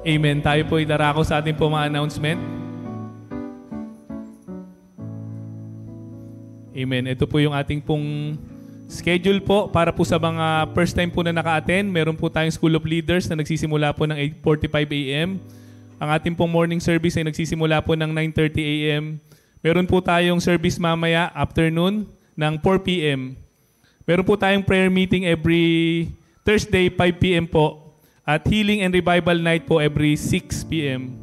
Amen. Tayo po idarako sa ating po mga announcement. Amen. Ito po yung ating pong schedule po para po sa mga first time po na naka-attend. Meron po tayong School of Leaders na nagsisimula po ng 8:45 a.m. Ang ating pong morning service ay nagsisimula po ng 9:30 a.m. Meron po tayong service mamaya afternoon ng 4 p.m. Meron po tayong prayer meeting every Thursday 5 p.m. po. At Healing and Revival Night po every 6 p.m.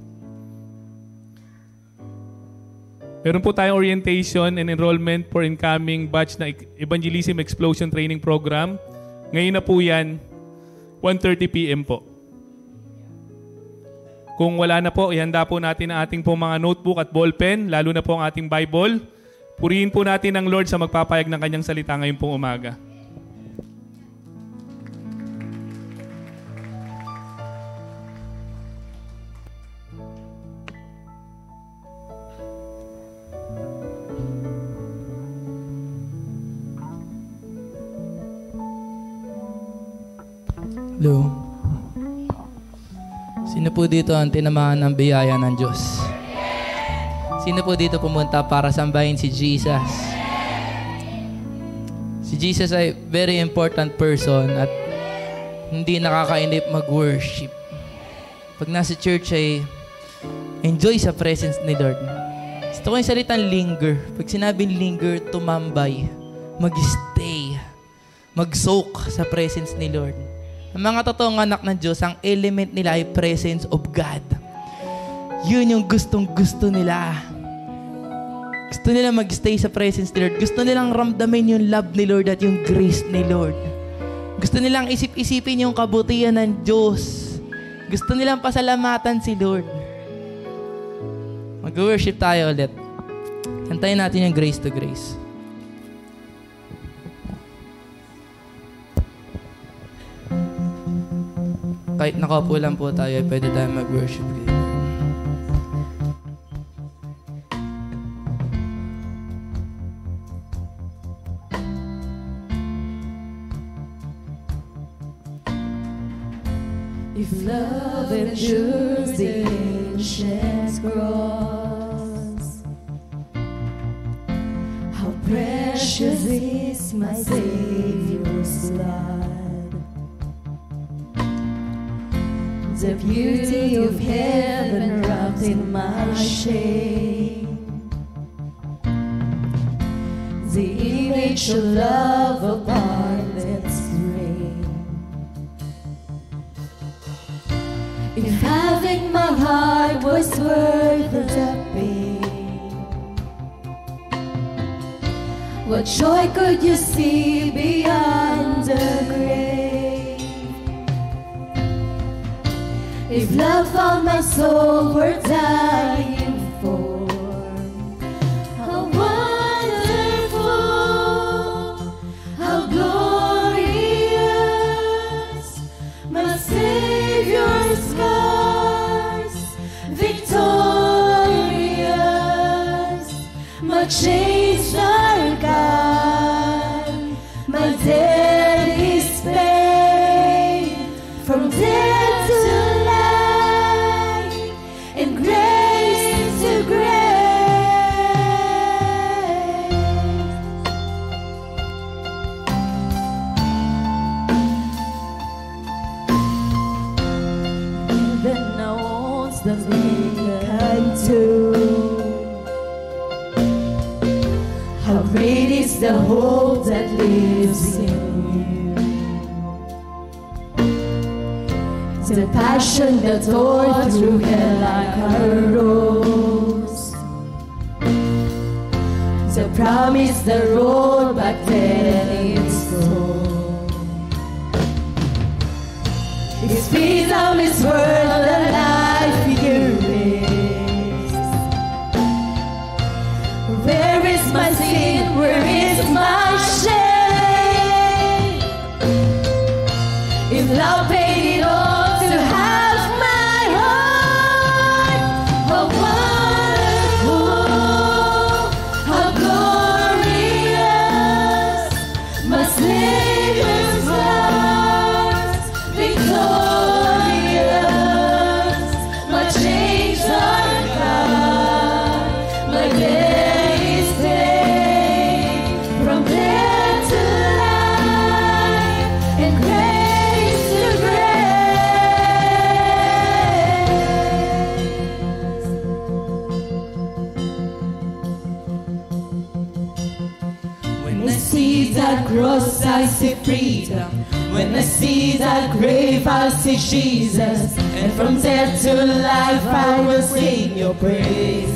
Meron po tayong orientation and enrollment for incoming batch na Evangelism Explosion Training Program. Ngayon na po yan, 1:30 p.m. po. Kung wala na po, ihanda po natin ang ating po mga notebook at ballpen, lalo na po ang ating Bible. Purihin po natin ang Lord sa magpapayag ng kanyang salita ngayon pong umaga. Hello. Sino po dito ang tinamahan ng biyaya ng Diyos? Sino po dito pumunta para sambahin si Jesus? Si Jesus ay very important person at hindi nakakainip mag-worship. Pag nasa church ay enjoy sa presence ni Lord. Gusto ko yung salitang linger. Pag sinabing linger, tumambay, mag-stay, mag-soak sa presence ni Lord. Ang mga totoong anak ng Diyos, ang element nila ay presence of God. Yun yung gustong-gusto nila. Gusto nila mag-stay sa presence ni Lord. Gusto nilang ramdamin yung love ni Lord at yung grace ni Lord. Gusto nilang isip-isipin yung kabutihan ng Diyos. Gusto nilang pasalamatan si Lord. Mag-worship tayo ulit. Kantayin natin yung Grace to Grace. Kahit nakaupo lang po tayo, pwede tayo mag-worship kayo. If love endures the ancient cross, how precious is my Savior's blood. The beauty of heaven wrapped in my shame, the image of love upon its reign. If having my heart was worth the pain, what joy could you see beyond the grave? If love found my soul worth dying for, how wonderful, how glorious, my Savior's scars, victorious, my chains are gone, my debt is paid, from death to grace to grace. Heaven now owns the can too. How great is the hope that lives in you. The passion that tore through hell like a rose, the promise that rolled back then it's gone. His peace on this world, the life He erased. Where is my sin? Where is my shame? If love paid it all, that cross, I see freedom. When I see that grave, I see Jesus. And from death to life, I will sing your praise.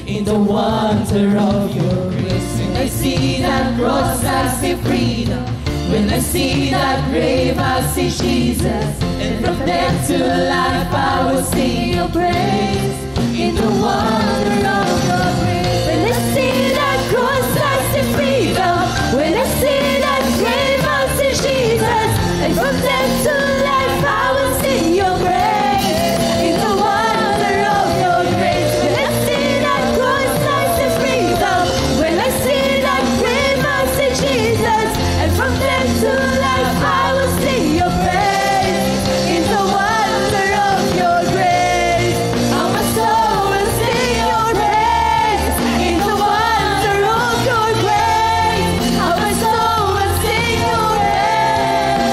In the wonder of your grace. When I see that cross, I see freedom. When I see that grave, I see Jesus. And from death to life, I will sing your praise. In the wonder of your grace. When I see that cross, I see freedom. When I see that grave, I see Jesus. And from death to life, I will sing your praise. In the wonder of your grace. When I see that cross, I see freedom. When I see that grave, I see Jesus. And from death to life, I will sing your praise. In the wonder of your grace. How my soul will sing your praise. In the wonder of your grace. How my soul will sing your praise.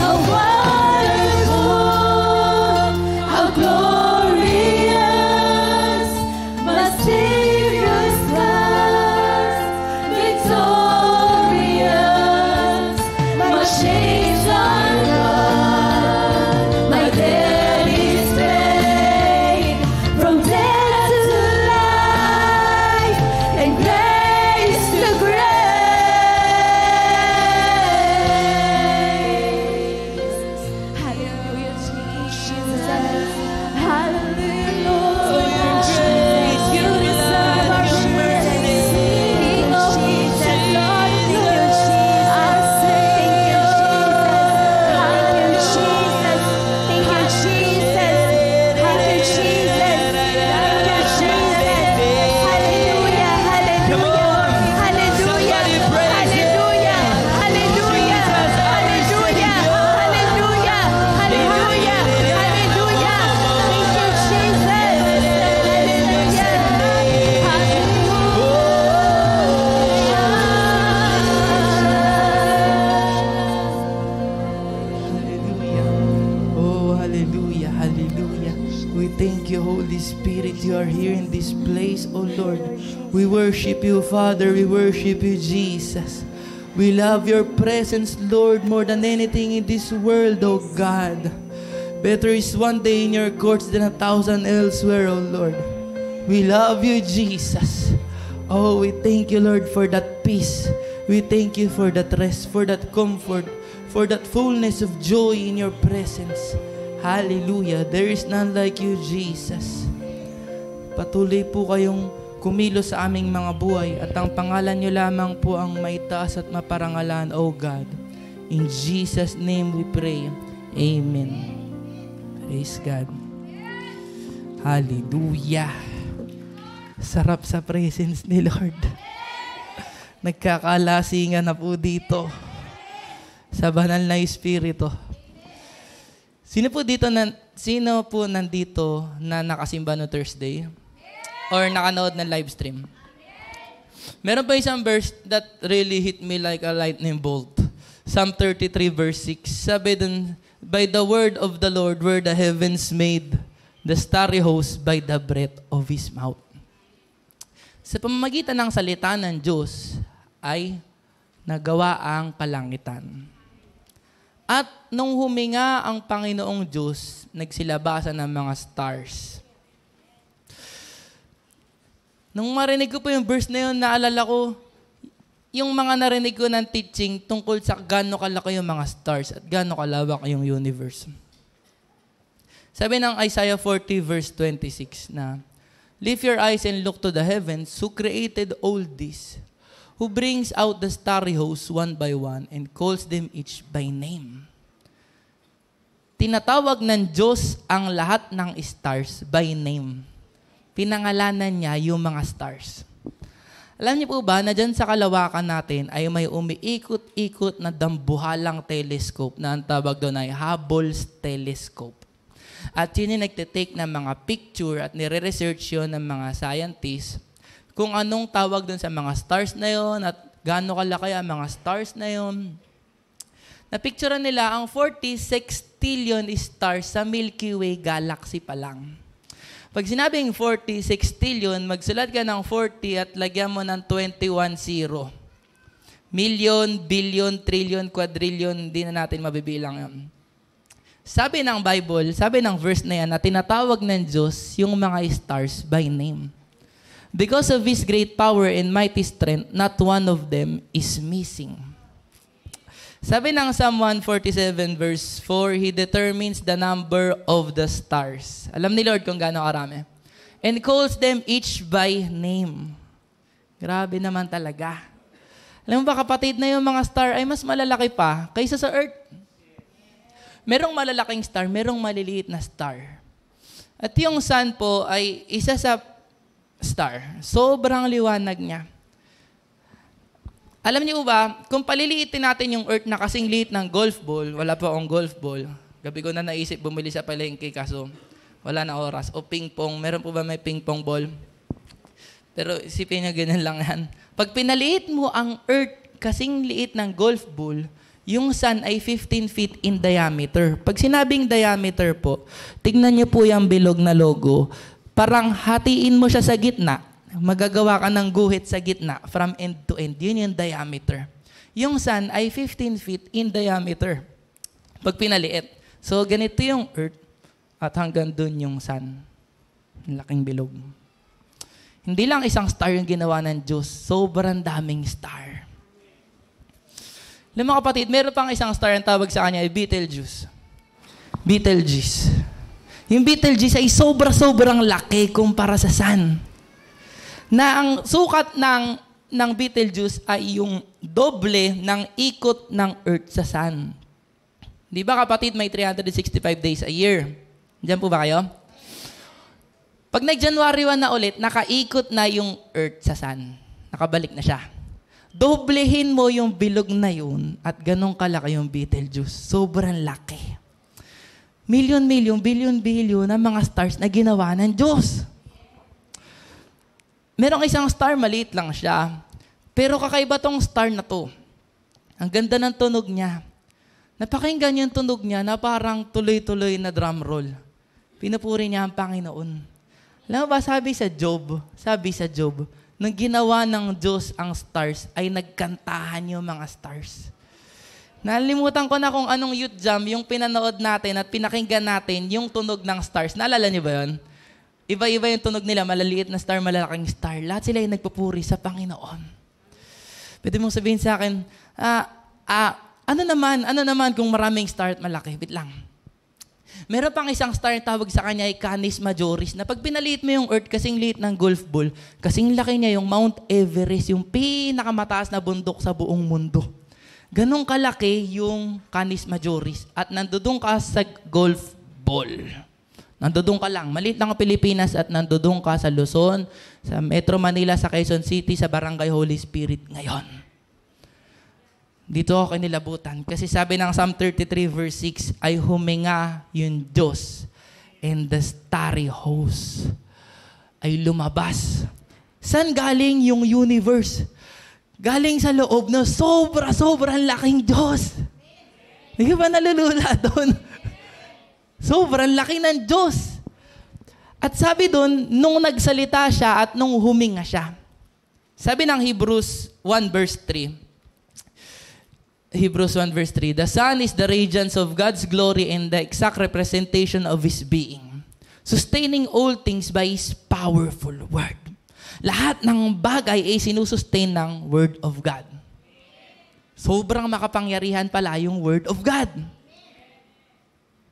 How wonderful, how glorious, my Savior's cross, victorious, my chains undone, my debt is paid, from death to life, and grace to grace. Hallelujah, Jesus. Hallelujah, Lord. You deserve our praise. King of kings and Lord of lords. I say thank you, Jesus. Thank you, Jesus. Thank you, Jesus. Thank you, Jesus. Hallelujah, hallelujah, hallelujah, hallelujah, hallelujah, hallelujah, hallelujah, hallelujah, hallelujah. Thank you, Jesus. Hallelujah. Oh, hallelujah, hallelujah. We thank you, Holy Spirit. You are here in this place, oh Lord. We worship you, Father. We worship you, Jesus. We love your presence, Lord, more than anything in this world, oh God. Better is one day in your courts than 1,000 elsewhere, oh Lord. We love you, Jesus. Oh, we thank you, Lord, for that peace. We thank you for that rest, for that comfort, for that fullness of joy in your presence. Hallelujah. There is none like you, Jesus. Patuloy po kayong kumilos sa aming mga buhay at ang pangalan niyo lamang po ang maitaas at maparangalan, O God. In Jesus' name we pray. Amen. Praise God. Hallelujah. Sarap sa presence ni Lord. Nagkakalasingan na po dito sa banal na Espiritu. Sino po nandito na nakasimba no Thursday? Or nakanood ng live stream? Meron pa isang verse that really hit me like a lightning bolt. Psalm 33 verse 6. Sabi dun, by the word of the Lord were the heavens made, the starry host by the breath of His mouth. Sa pamamagitan ng salita ng Diyos ay nagawa ang kalangitan. At nung huminga ang Panginoong Diyos, nagsilabasan ng mga stars. Nung marinig ko po yung verse na yun, naalala ko yung mga narinig ko ng teaching tungkol sa gaano kalaki yung mga stars at gaano kalawak yung universe. Sabi ng Isaiah 40 verse 26 na, lift your eyes and look to the heavens, who created all this, who brings out the starry hosts one by one and calls them each by name. Tinatawag ng Diyos ang lahat ng stars by name. Pinangalanan niya yung mga stars. Alam niyo po ba na dyan sa kalawakan natin ay may umiikot-ikot na dambuhalang telescope na ang tawag doon ay Hubble's Telescope. At yun yung nagtitake ng mga picture at nire-research yun ng mga scientists kung anong tawag doon sa mga stars na yun at gaano kalaki ang mga stars na yun. Napicturean nila ang 46 sextillion stars sa Milky Way galaxy pa lang. Pag sinabing 40 sextillion, magsulat ka ng 40 at lagyan mo ng 21 zero. Million, billion, trillion, quadrillion, hindi na natin mabibilang yun. Sabi ng Bible, sabi ng verse na yan, na tinatawag ng Diyos yung mga stars by name. Because of His great power and mighty strength, not one of them is missing. Sabi ng Psalm 147 verse 4, He determines the number of the stars. Alam ni Lord kung gaano karami. And calls them each by name. Grabe naman talaga. Alam mo ba kapatid na yung mga star ay mas malalaki pa kaysa sa earth? Merong malalaking star, merong maliliit na star. At yung sun po ay isa sa star. Sobrang liwanag niya. Alam niyo ba, kung paliliitin natin yung earth na kasing liit ng golf ball, wala pa akong golf ball. Gabi ko na naisip bumili sa palengke kaso wala na oras. O ping pong, meron po ba may ping pong ball? Pero isipin niyo ganyan lang yan. Pag pinaliit mo ang earth kasing liit ng golf ball, yung sun ay 15 feet in diameter. Pag sinabing diameter po, tignan niyo po yung bilog na logo. Parang hatiin mo siya sa gitna. Magagawa ka ng guhit sa gitna from end to end. Yun yung diameter. Yung sun ay 15 feet in diameter. Pag pinaliit. So, ganito yung earth at hanggang dun yung sun. Laking bilog. Hindi lang isang star yung ginawa ng Diyos. Sobrang daming star. Alam mo kapatid, meron pang isang star ang tawag sa kanya ay Betelgeuse. Betelgeuse. Yung Betelgeuse ay sobrang laki kumpara sa sun. Na ang sukat ng Betelgeuse ay yung doble ng ikot ng earth sa sun. Di ba kapatid, may 365 days a year? Diyan po ba kayo? Pag nag-January 1 na ulit, nakaikot na yung earth sa sun. Nakabalik na siya. Doblehin mo yung bilog na yun at ganun kalaki yung Betelgeuse. Sobrang laki. Million, billion na mga stars na ginawa ng Diyos. Merong isang star, maliit lang siya. Pero kakaiba tong star na to. Ang ganda ng tunog niya. Napakinggan yung tunog niya na parang tuloy-tuloy na drum roll. Pinupuri niya ang Panginoon. Alam mo ba, sabi sa Job, nung ginawa ng Diyos ang stars, ay nagkantahan yung mga stars. Nalimutan ko na kung anong youth jam yung pinanood natin at pinakinggan natin yung tunog ng stars. Naalala niyo ba yun? Iba-iba yung tunog nila, malaliit na star, malalaking star. Lahat sila yung nagpupuri sa Panginoon. Pwede mong sabihin sa akin, ano naman kung maraming star at malaki? Wait lang. Meron pang isang star na tawag sa kanya ay Canis Majoris, na pag pinaliit mo yung earth kasing liit ng golf ball, kasing laki niya yung Mount Everest, yung pinakamataas na bundok sa buong mundo. Ganong kalaki yung Canis Majoris at nandudong ka sa golf ball. Nandudong ka lang. Maliit lang ang Pilipinas at nandudong ka sa Luzon, sa Metro Manila, sa Quezon City, sa Barangay Holy Spirit ngayon. Dito ako kinilabutan. Kasi sabi ng Psalm 33 verse 6, ay huminga yung Diyos and the starry host ay lumabas. Saan galing yung universe? Galing sa loob na sobrang laking Diyos. Hindi ka ba nalulula doon? Sobrang laki ng Diyos. At sabi doon, nung nagsalita siya at nung huminga siya. Sabi ng Hebrews 1 verse 3, Hebrews 1 verse 3, the Son is the radiance of God's glory and the exact representation of His being, sustaining all things by His powerful word. Lahat ng bagay ay sinusustain ng Word of God. Sobrang makapangyarihan pala yung Word of God.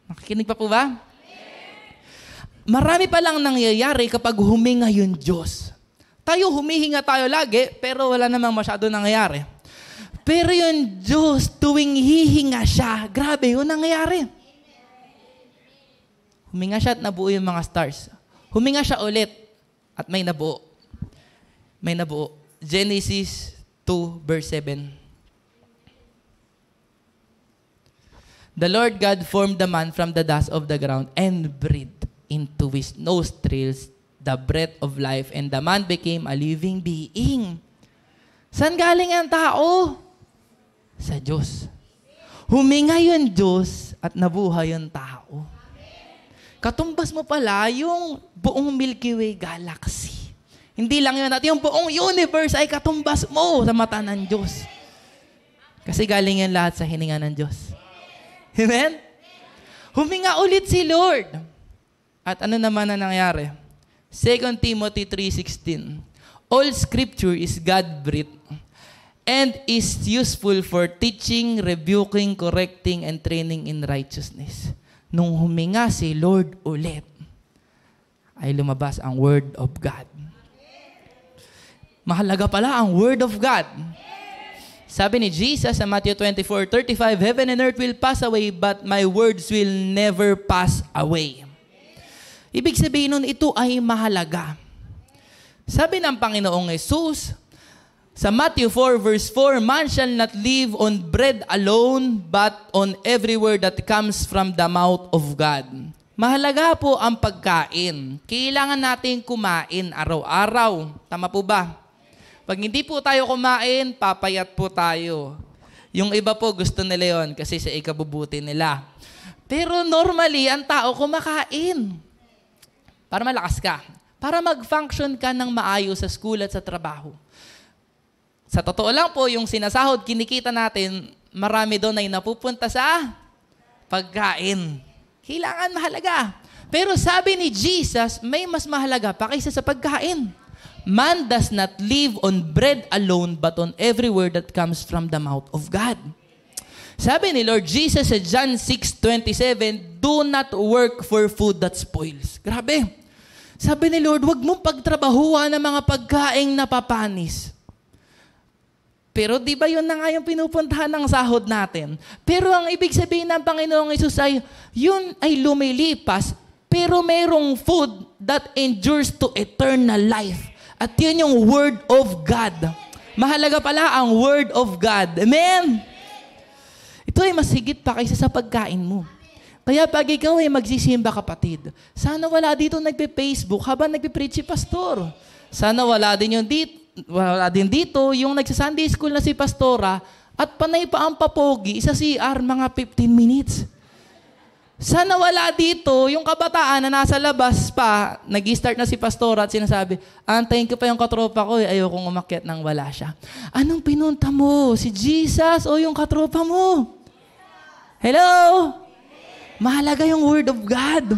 Nakikinig pa po ba? Marami palang nangyayari kapag huminga yung Diyos. Tayo, humihinga tayo lagi, pero wala namang masyado nangyayari. Pero yung Diyos, tuwing hihinga siya, grabe yun nangyayari. Huminga siya at nabuo yung mga stars. Huminga siya ulit at may nabuo. May nabuo. Genesis 2 verse 7. The Lord God formed the man from the dust of the ground and breathed into his nostrils the breath of life, and the man became a living being. Saan galing ang tao? Sa Diyos. Huminga yung Diyos at nabuhay yung tao. Katumbas mo pala yung buong Milky Way galaxy. Hindi lang yun, at yung buong universe ay katumbas mo sa mata ng Diyos. Kasi galing yan lahat sa hininga ng Diyos. Amen? Huminga ulit si Lord. At ano naman na nangyari? 2 Timothy 3:16. All scripture is God-breathed and is useful for teaching, rebuking, correcting, and training in righteousness. Nung huminga si Lord ulit, ay lumabas ang Word of God. Mahalaga pala ang Word of God. Sabi ni Jesus sa Matthew 24:35, Heaven and earth will pass away, but my words will never pass away. Ibig sabihin nun, ito ay mahalaga. Sabi ng Panginoong Jesus sa Matthew 4:4, Man shall not live on bread alone, but on every word that comes from the mouth of God. Mahalaga po ang pagkain. Kailangan natin kumain araw-araw. Tama po ba? Pag hindi po tayo kumain, papayat po tayo. Yung iba po gusto nila yon kasi sa ikabubuti nila. Pero normally, ang tao kumakain. Para malakas ka. Para mag-function ka ng maayos sa school at sa trabaho. Sa totoo lang po, yung sinasahod, kinikita natin, marami doon ay napupunta sa pagkain. Kailangan mahalaga. Pero sabi ni Jesus, may mas mahalaga pa kaysa sa pagkain. Man does not live on bread alone, but on every word that comes from the mouth of God. Sabi ni Lord Jesus sa John 6:27, Do not work for food that spoils. Grabe. Sabi ni Lord, wag mong pagtrabahuan ng mga pagkaing napapanis. Pero di ba yun na nga yung pinupuntahan ng sahod natin? Pero ang ibig sabihin ng Panginoong Hesus ay, yun ay lumilipas, pero merong food that endures to eternal life. At yun yung Word of God. Mahalaga pala ang Word of God. Amen? Ito ay mas higit pa kaysa sa pagkain mo. Kaya pag ikaw ay magsisimba, kapatid, sana wala dito nagpe-Facebook habang nagpe-preach si pastor. Sana wala din dito yung nagsa-Sunday school na si pastora at panay pa ang papogi sa CR mga 15 minutes. Sana wala dito yung kabataan na nasa labas pa, nag-start na si pastora at sinasabi, antayin ko pa yung katropa ko, ayokong umakyat nang wala siya. Anong pinunta mo? Si Jesus o yung katropa mo? Hello? Mahalaga yung Word of God.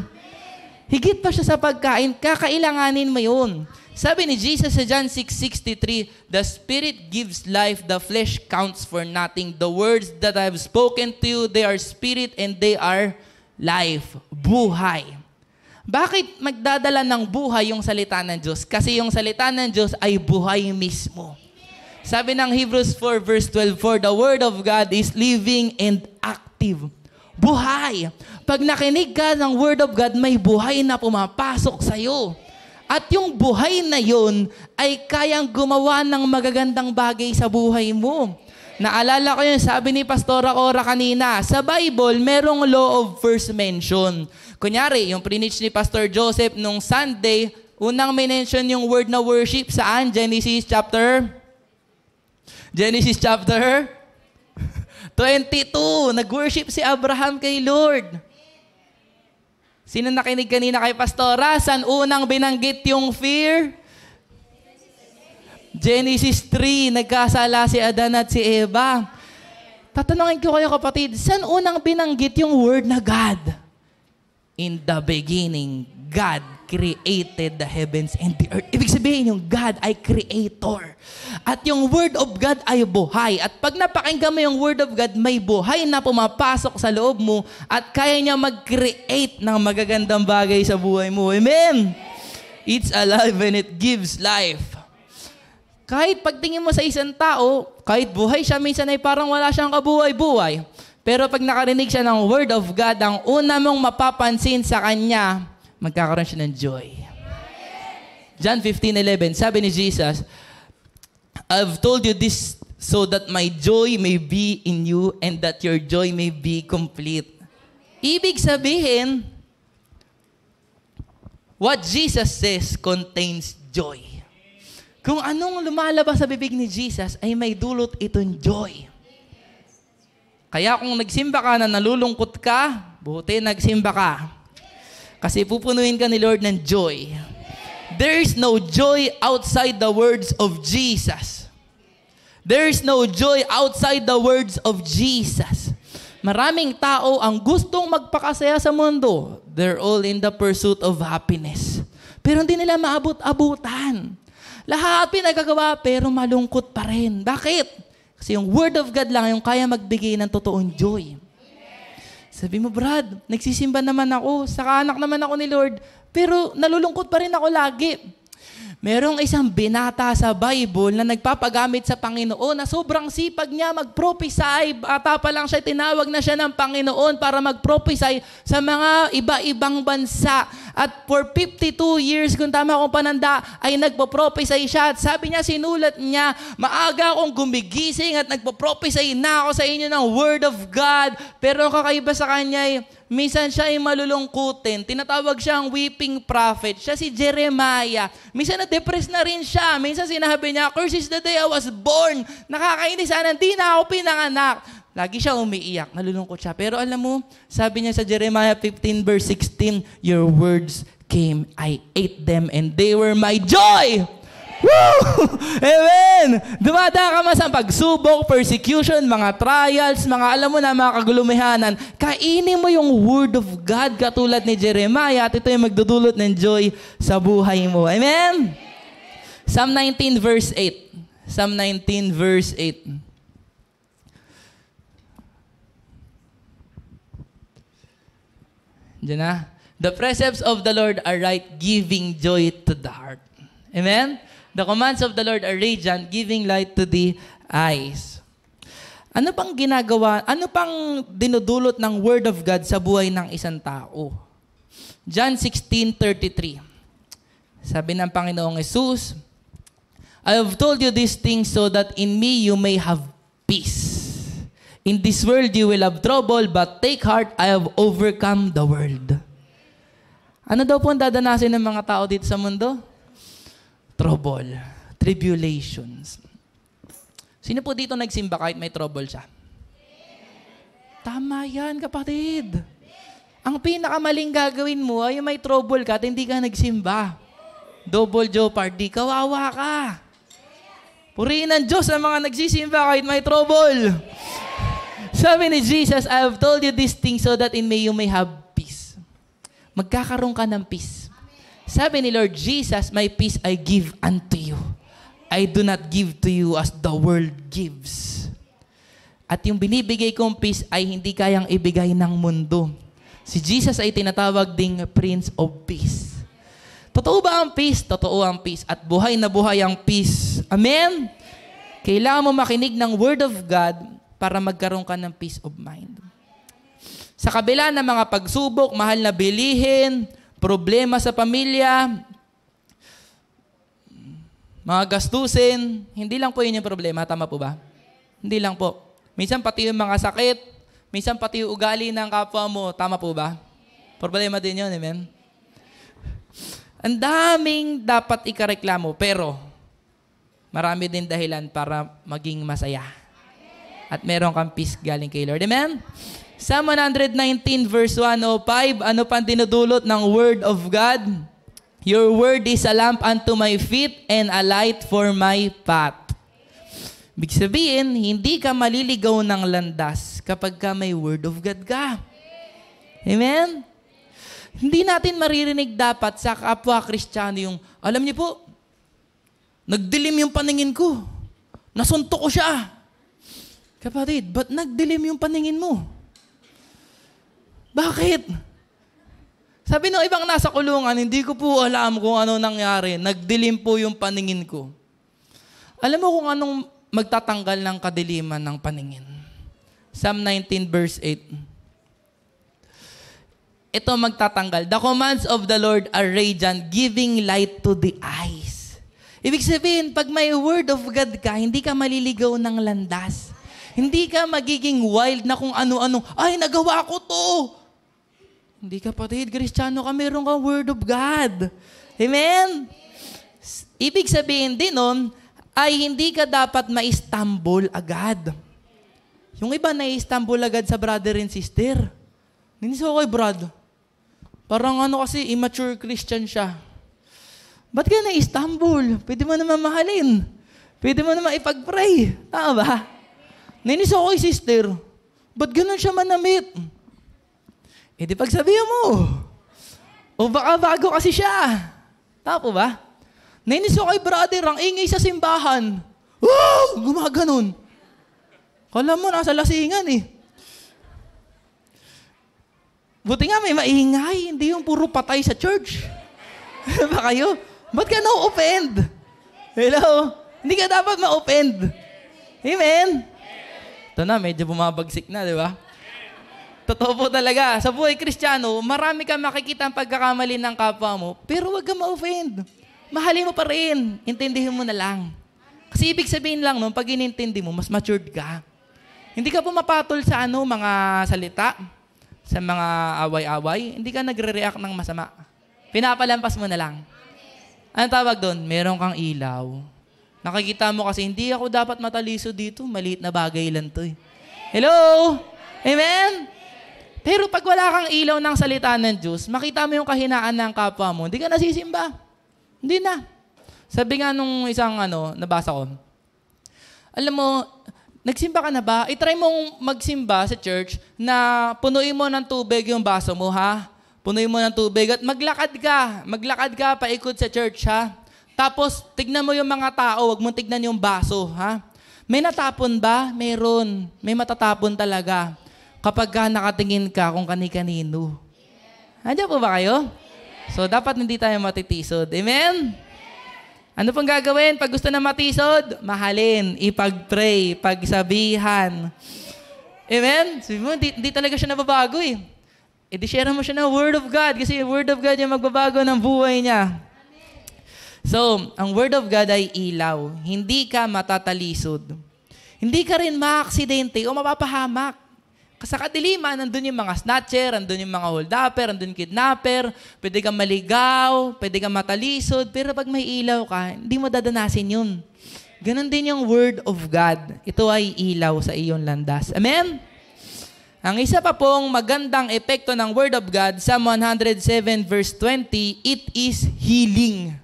Higit pa siya sa pagkain, kakailanganin mo yun. Sabi ni Jesus sa John 6:63, The Spirit gives life, the flesh counts for nothing. The words that I have spoken to you, they are spirit and they are life, buhay. Bakit magdadala ng buhay yung salita ng Diyos? Kasi yung salita ng Diyos ay buhay mismo. Sabi ng Hebrews 4:12, For the Word of God is living and active. Buhay. Pag nakinig ka ng Word of God, may buhay na pumapasok sa'yo. At yung buhay na yun ay kayang gumawa ng magagandang bagay sa buhay mo. Naalala ko yun, sabi ni Pastora Cora kanina, sa Bible, merong law of first mention. Kunyari, yung preach ni Pastor Joseph nung Sunday, unang mention yung word na worship, saan? Genesis chapter 22. Nag-worship si Abraham kay Lord. Sino nakinig kanina kay Pastora? Saan unang binanggit yung fear? Genesis 3, nagkasala si Adan at si Eva. Tatanungin ko kayo kapatid, saan unang binanggit yung word na God? In the beginning, God created the heavens and the earth. Ibig sabihin yung God ay creator. At yung Word of God ay buhay. At pag napakinggan mo yung Word of God, may buhay na pumapasok sa loob mo at kaya niya mag-create ng magagandang bagay sa buhay mo. Amen? It's alive and it gives life. Kahit pagtingin mo sa isang tao, kahit buhay siya, minsan ay parang wala siyang kabuhay-buhay. Pero pag nakarinig siya ng Word of God, ang una mong mapapansin sa kanya, magkakaroon siya ng joy. John 15:11, sabi ni Jesus, I've told you this so that my joy may be in you and that your joy may be complete. Ibig sabihin, what Jesus says contains joy. Kung anong lumalabas sa bibig ni Jesus ay may dulot itong joy. Kaya kung nagsimba ka na nalulungkot ka, buti nagsimba ka. Kasi pupunuin ka ni Lord ng joy. There is no joy outside the words of Jesus. There is no joy outside the words of Jesus. Maraming tao ang gustong magpakasaya sa mundo. They're all in the pursuit of happiness. Pero hindi nila maabot-abutan. Lahat pinagagawa pero malungkot pa rin. Bakit? Kasi yung Word of God lang yung kaya magbigay ng totoong joy. Sabi mo, Brad, nagsisimba naman ako, saka anak naman ako ni Lord, pero nalulungkot pa rin ako lagi. Merong isang binata sa Bible na nagpapagamit sa Panginoon na sobrang sipag niya mag-prophesy. Bata pa lang siya, tinawag na siya ng Panginoon para mag-prophesy sa mga iba-ibang bansa. At for 52 years, kung tama akong pananda, ay nagpo-prophesy siya. At sabi niya, sinulat niya, maaga akong gumigising at nagpo-prophesy na ako sa inyo ng Word of God. Pero kakaiba sa kanya ay, minsan siya ay malulungkutin. Tinatawag siyang weeping prophet. Siya si Jeremiah. Minsan na-depress na rin siya. Minsan sinabi niya, "Curse is the day I was born." Nakakainis, sana hindi na ako pinanganak. Lagi siya umiiyak. Nalulungkot siya. Pero alam mo, sabi niya sa Jeremiah 15 verse 16, "Your words came, I ate them, and they were my joy." Woo! Amen! Dumada ka man sa pagsubok, persecution, mga trials, mga alam mo na, mga kagulumihanan. Kainin mo yung Word of God katulad ni Jeremiah at ito yung magdudulot ng joy sa buhay mo. Amen? Psalm 19 verse 8. Psalm 19 verse 8. Diyan na. The precepts of the Lord are right, giving joy to the heart. Amen? The commands of the Lord are radiant, giving light to the eyes. Ano pang ginagawa, ano pang dinudulot ng Word of God sa buhay ng isang tao? John 16:33. Sabi ng Panginoong Jesus, "I have told you these things so that in me you may have peace. In this world you will have trouble, but take heart, I have overcome the world." Ano daw po ang dadanasin ng mga tao dito sa mundo? Trouble, tribulations. Sino po dito nagsimba kahit may trouble siya? Tama yan, kapatid. Ang pinakamaling gagawin mo ay may trouble ka at hindi ka nagsimba. Double jeopardy, kawawa ka. Purihin ng Diyos ang mga nagsisimba kahit may trouble. Sabi ni Jesus, "I have told you these things so that in me you may have peace." Magkakaroon ka ng peace. Sabi ni Lord Jesus, "My peace I give unto you. I do not give to you as the world gives." At yung binibigay kong peace ay hindi kayang ibigay ng mundo. Si Jesus ay tinatawag ding Prince of Peace. Totoo ba ang peace? Totoo ang peace. At buhay na buhay ang peace. Amen? Kailangan mo makinig ng Word of God para magkaroon ka ng peace of mind. Sa kabila ng mga pagsubok, mahal na bilihin, problema sa pamilya, mga gastusin, hindi lang po yun yung problema. Tama po ba? Hindi lang po. Minsan pati yung mga sakit, minsan pati yung ugali ng kapwa mo. Tama po ba? Problema din yun, amen? Ang daming dapat ikareklamo, pero marami din dahilan para maging masaya. At meron kang peace galing kay Lord. Amen? Psalm 119 verse 105, ano pang dinudulot ng Word of God? "Your word is a lamp unto my feet and a light for my path." Ibig sabihin, hindi ka maliligaw ng landas kapag ka may Word of God ka. Amen? Hindi natin maririnig dapat sa kapwa Kristiyano yung, alam niyo po, nagdilim yung paningin ko. Nasuntok ko siya. Kapatid, ba't nagdilim yung paningin mo? Bakit? Sabi ng ibang nasa kulungan, hindi ko po alam kung ano nangyari. Nagdilim po yung paningin ko. Alam mo kung anong magtatanggal ng kadiliman ng paningin? Psalm 19 verse 8. Ito magtatanggal. "The commands of the Lord are radiant, giving light to the eyes." Ibig sabihin, pag may Word of God ka, hindi ka maliligaw ng landas. Hindi ka magiging wild na kung ano-ano, "Ay, nagawa ko to." Hindi, kapatid, Kristiyano ka, meron kang Word of God. Amen? Ibig sabihin din nun, ay hindi ka dapat ma-stumble agad. Yung iba na-stumble agad sa brother and sister. Hindi sa okay, Brad. Parang ano kasi, immature Christian siya. Ba't ka na-stumble? Pwede mo naman mahalin. Pwede mo naman ipag-pray. Tama ba? Nainis ako kay sister. Ba't ganun siya manamit? Eh di pagsabihan mo. O baka bago kasi siya. Tama po ba? Nainis ako kay brother, ang ingay sa simbahan. Gumaganon. Kala mo, nasa lasingan eh. Buti nga may maingay, hindi yung puro patay sa church. Ba kayo? Ba't ka na-offend? Hello? Hindi ka dapat ma-offend. Amen? Ito na, medyo bumabagsik na, di ba? Totoo po talaga. Sa buhay Kristiyano, marami kang makikita ang pagkakamali ng kapwa mo, pero huwag kang ma-offend. Mahalin mo pa rin. Intindihin mo na lang. Kasi ibig sabihin lang, no, pag inintindi mo, mas matured ka. Hindi ka pumapatol sa mga salita, sa mga away-away. Hindi ka nagre-react ng masama. Pinapalampas mo na lang. Anong tawag doon? Meron kang ilaw. Nakikita mo kasi, hindi ako dapat mataliso dito. Maliit na bagay lang to eh. Hello? Amen? Pero pag wala kang ilaw ng salita ng Diyos, makita mo yung kahinaan ng kapwa mo, hindi ka nasisimba. Hindi na. Sabi nga nung isang nabasa ko, alam mo, nagsimba ka na ba? I-try mong magsimba sa church na punuin mo ng tubig yung baso mo, ha? Punuin mo ng tubig at maglakad ka. Maglakad ka paikot sa church, ha? Tapos, tignan mo yung mga tao, wag mong tignan yung baso, ha? May natapon ba? Meron. May matatapon talaga. Kapag ka nakatingin ka kung kani-kanino. Andiyan po ba kayo? So, dapat hindi tayo matitisod. Amen? Ano pong gagawin? Pag gusto na matisod, mahalin, ipag-pray, pagsabihan. Amen? Sabi mo, hindi talaga siya nababago eh. E di share mo siya ng Word of God kasi yung Word of God yung magbabago ng buhay niya. So, ang Word of God ay ilaw. Hindi ka matatalisod. Hindi ka rin ma-aksidente o mapapahamak. Sa kadiliman, nandun yung mga snatcher, nandun yung mga hold-upper, nandun yung kidnapper, pwede kang maligaw, pwede kang matalisod, pero pag may ilaw ka, hindi mo dadanasin yun. Ganon din yung Word of God. Ito ay ilaw sa iyong landas. Amen? Ang isa pa pong magandang epekto ng Word of God, Psalm 107 verse 20, it is healing.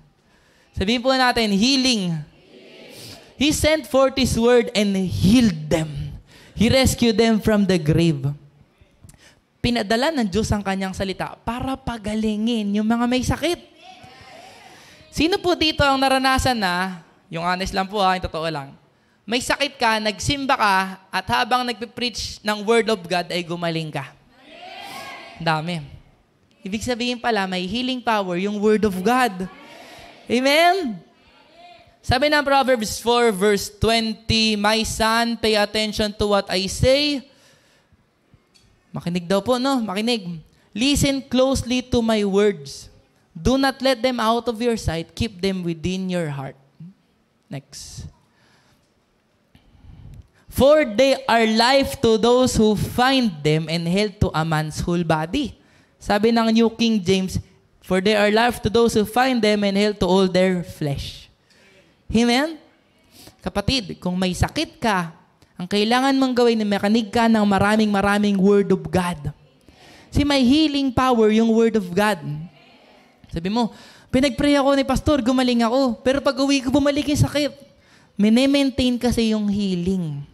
Sabihin po natin, healing. He sent forth His Word and healed them. He rescued them from the grave. Pinadala ng Diyos ang kanyang salita para pagalingin yung mga may sakit. Sino po dito ang naranasan na, yung honest lang po yung totoo lang, may sakit ka, nagsimba ka, at habang nagpipreach ng Word of God ay gumaling ka? Dami. Ibig sabihin pala, may healing power yung Word of God. Amen? Sabi ng Proverbs 4 verse 20, my son, pay attention to what I say. Makinig daw po, no? Makinig. Listen closely to my words. Do not let them out of your sight. Keep them within your heart. Next. For they are life to those who find them and health to a man's whole body. Sabi ng New King James, for they are life to those who find them and health to all their flesh. Amen? Kapatid, kung may sakit ka, ang kailangan mong gawin na makinig ka ng maraming Word of God. Kasi may healing power yung Word of God. Sabi mo, pinag-pray ako ni Pastor, gumaling ako. Pero pag uwi ko, bumalik yung sakit. Mine-maintain kasi yung healing.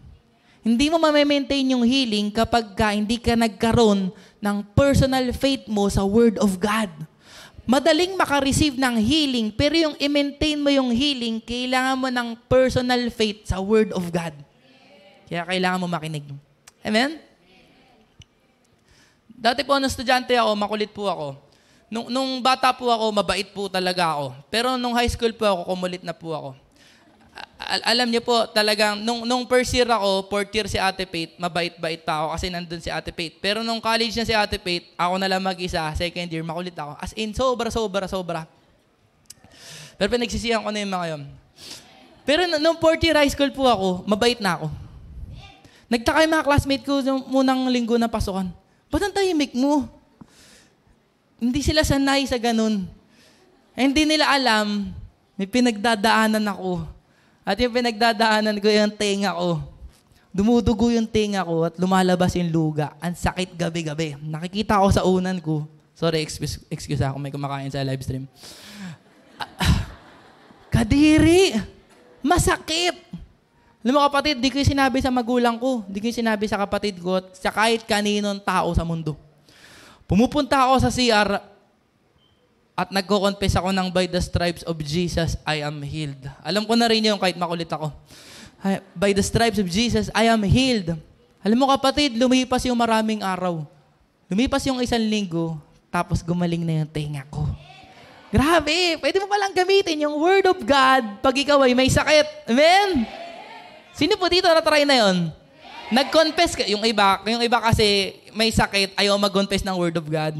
Hindi mo ma-maintain yung healing kapag hindi ka nagkaroon ng personal faith mo sa Word of God. Madaling makareceive ng healing, pero yung i-maintain mo yung healing, kailangan mo ng personal faith sa Word of God. Kaya kailangan mo makinig. Amen? Dati po, nung estudyante ako, makulit po ako. Nung bata po ako, mabait po talaga ako. Pero nung high school po ako, kumulit na po ako. Alam niyo po, talagang, nung first year ako, fourth year si Ate Faith, mabait-bait pa ako kasi nandun si Ate Faith. Pero nung college na si Ate Faith, ako na lang mag-isa, second year, makulit ako. As in, sobra. Pero pinagsisihan ko na yung mga yun. Pero nung fourth year high school po ako, mabait na ako. Nagtaka yung mga classmate ko nung munang linggo na pasukan. Ba't ang tahimik mo? Hindi sila sanay sa ganun. Hindi nila alam, may pinagdadaanan ako. At yung pinagdadaanan ko yung tenga ko. Dumudugo yung tenga ko at lumalabas yung luga. Ang sakit gabi-gabi. Nakikita ako sa unan ko. Sorry, excuse ako, may kumakain sa live stream. Kadiri! Masakit. Alam mo kapatid, di ko yung sinabi sa magulang ko, di ko yung sinabi sa kapatid ko, sa kahit kaninong tao sa mundo. Pumupunta ako sa CR at nagko-confess ako ng by the stripes of Jesus, I am healed. Alam ko na rin yung kahit makulit ako. By the stripes of Jesus, I am healed. Alam mo kapatid, lumipas yung maraming araw. Lumipas yung 1 linggo, tapos gumaling na yung tenga ko. Grabe, pwede mo palang gamitin yung word of God pag ikaw ay may sakit. Amen? Sino po dito na-try na yun? Nag-confess ka. Yung iba kasi may sakit, ayaw mag-confess ng word of God.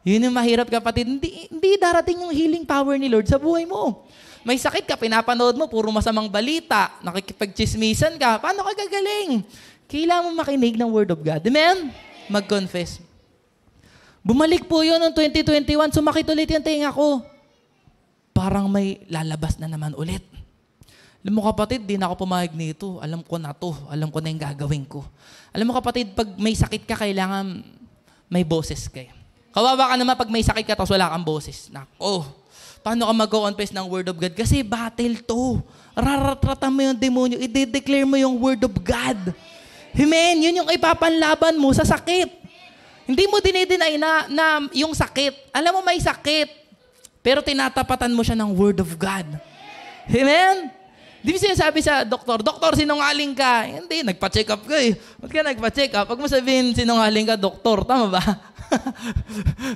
Yun yung mahirap kapatid. Hindi darating yung healing power ni Lord sa buhay mo. May sakit ka, pinapanood mo, puro masamang balita, nakikipag-chismisan ka, paano ka gagaling? Kailangan mo makinig ng word of God. Amen? Mag-confess. Bumalik po yun noong 2021, sumakit ulit yung tenga ko. Parang may lalabas na naman ulit. Alam mo kapatid, di na ako pumayag nito. Alam ko na to. Alam ko na yung gagawin ko. Alam mo kapatid, pag may sakit ka, kailangan may boses kayo. Kawawa ka naman pag may sakit ka tapos wala kang boses. Nako, paano ka mag-confess ng word of God? Kasi battle to. Raratratan mo yung demonyo. I-declare mo yung word of God. Amen? Yun yung ipapanlaban mo sa sakit. Hindi mo dinideny na yung sakit. Alam mo may sakit, pero tinatapatan mo siya ng word of God. Amen? Di ba sinasabi sa doktor, Doktor, sinungaling ka. Hindi, nagpa-check up ka eh. Ba't ka nagpa-check up? Pag mo sabihin sinungaling ka, doktor, tama ba?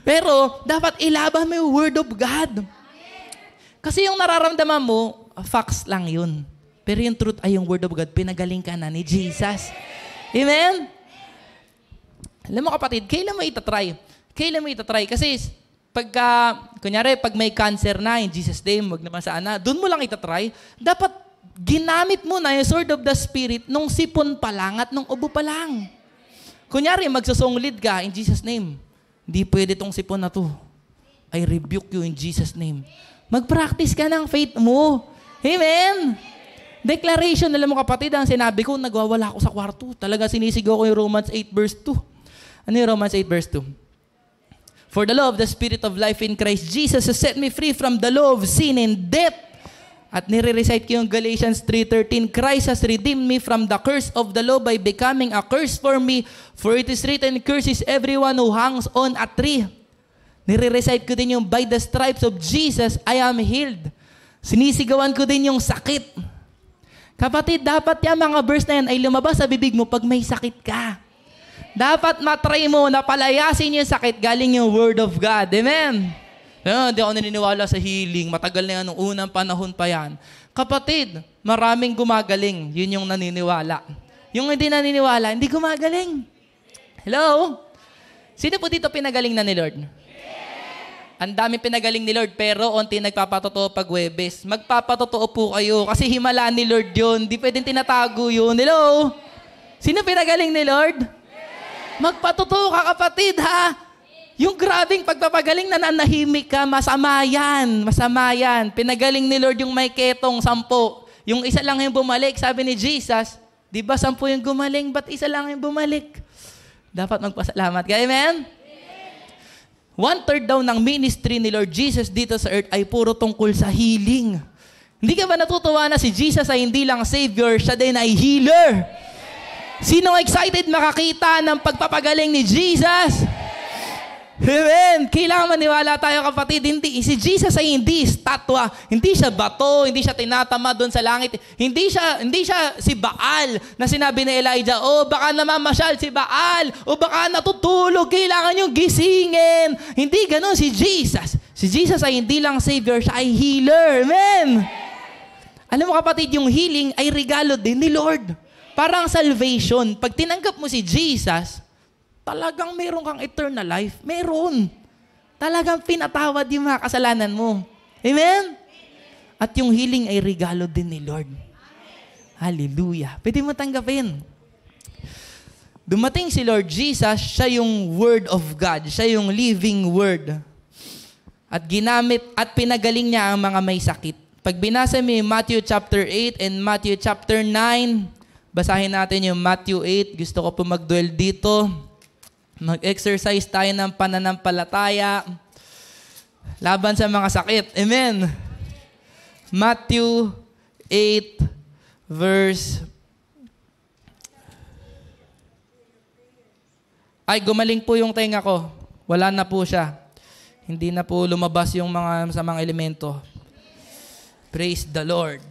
Pero, dapat ilaban mo yung word of God. Kasi yung nararamdaman mo, facts lang yun. Pero yung truth ay yung word of God, pinagaling ka na ni Jesus. Amen? Alam mo kapatid, kailan mo itatry? Kailan mo itatry? Kasi kunyari, pag may cancer na, in Jesus' name, wag naman sana, doon mo lang itatry. Dapat ginamit mo na yung sword of the Spirit nung sipon pa lang at nung ubo pa lang. Kunyari, magsusonglid ka, in Jesus' name. Hindi pwede tong sipon na to. I rebuke you in Jesus' name. Mag-practice ka ng faith mo. Amen? Declaration, alam mo kapatid, ang sinabi ko, nagwawala ako sa kwarto. Talaga sinisigaw ko yung Romans 8 verse 2. Ano yung Romans 8 verse 2? For the law of the Spirit of life in Christ Jesus has set me free from the law of sin and death. At nire-recite ko yung Galatians 3:13, Christ has redeemed me from the curse of the law by becoming a curse for me. For it is written, curses everyone who hangs on a tree. Nire-recite ko din yung by the stripes of Jesus, I am healed. Sinisigawan ko din yung sakit. Kapatid, dapat yung mga verse na yan ay lumabas sa bibig mo pag may sakit ka. Dapat matry mo na palayasin yung sakit galing yung word of God. Amen? Hindi ako naniniwala sa healing. Matagal na yan, nung unang panahon pa yan. Kapatid, maraming gumagaling. Yun yung naniniwala. Yung hindi naniniwala, hindi gumagaling. Hello? Sino po dito pinagaling na ni Lord? Ang dami pinagaling ni Lord, pero onti nagpapatotoo pag Webes. Magpapatotoo po kayo kasi himala ni Lord yun. Di pwedeng tinatago yun. Hello? Sino pinagaling ni Lord? Magpatotoo ka kapatid ha. Yung grabing pagpapagaling na nanahimik ka, masama yan. Masama yan. Pinagaling ni Lord yung may ketong 10. Yung isa lang yung bumalik, sabi ni Jesus, di ba 10 yung gumaling, ba't isa lang yung bumalik? Dapat magpasalamat ka. Amen? 1/3 daw ng ministry ni Lord Jesus dito sa earth ay puro tungkol sa healing. Hindi ka ba natutuwa na si Jesus ay hindi lang Savior, siya din ay healer? Sino excited makakita ng pagpapagaling ni Jesus? Amen. Kailangan maniwala tayo kapatid. Si Jesus ay hindi statwa. Hindi siya bato. Hindi siya tinatama doon sa langit. Hindi siya si Baal na sinabi ni Elijah, baka namamasyal si Baal. O baka natutulog. Kailangan yung gisingin. Hindi ganun si Jesus. Si Jesus ay hindi lang Savior. Siya ay healer. Amen. Alam mo kapatid, yung healing ay regalo din ni Lord. Parang salvation. Pag tinanggap mo si Jesus, talagang meron kang eternal life. Meron. Talagang pinatawad yung mga kasalanan mo. Amen? At yung healing ay regalo din ni Lord. Hallelujah. Pwede mo tanggapin. Dumating si Lord Jesus, siya yung Word of God. Siya yung living Word. At ginamit at pinagaling niya ang mga may sakit. Pag binasa mo yung Matthew chapter 8 and Matthew chapter 9, basahin natin yung Matthew 8. Gusto ko po mag-dwell dito. Mag-exercise tayo ng pananampalataya laban sa mga sakit. Amen. Matthew 8, verse... Ay, gumaling po yung tenga ko. Wala na po siya. Hindi na po lumabas yung mga masamang elemento. Praise the Lord.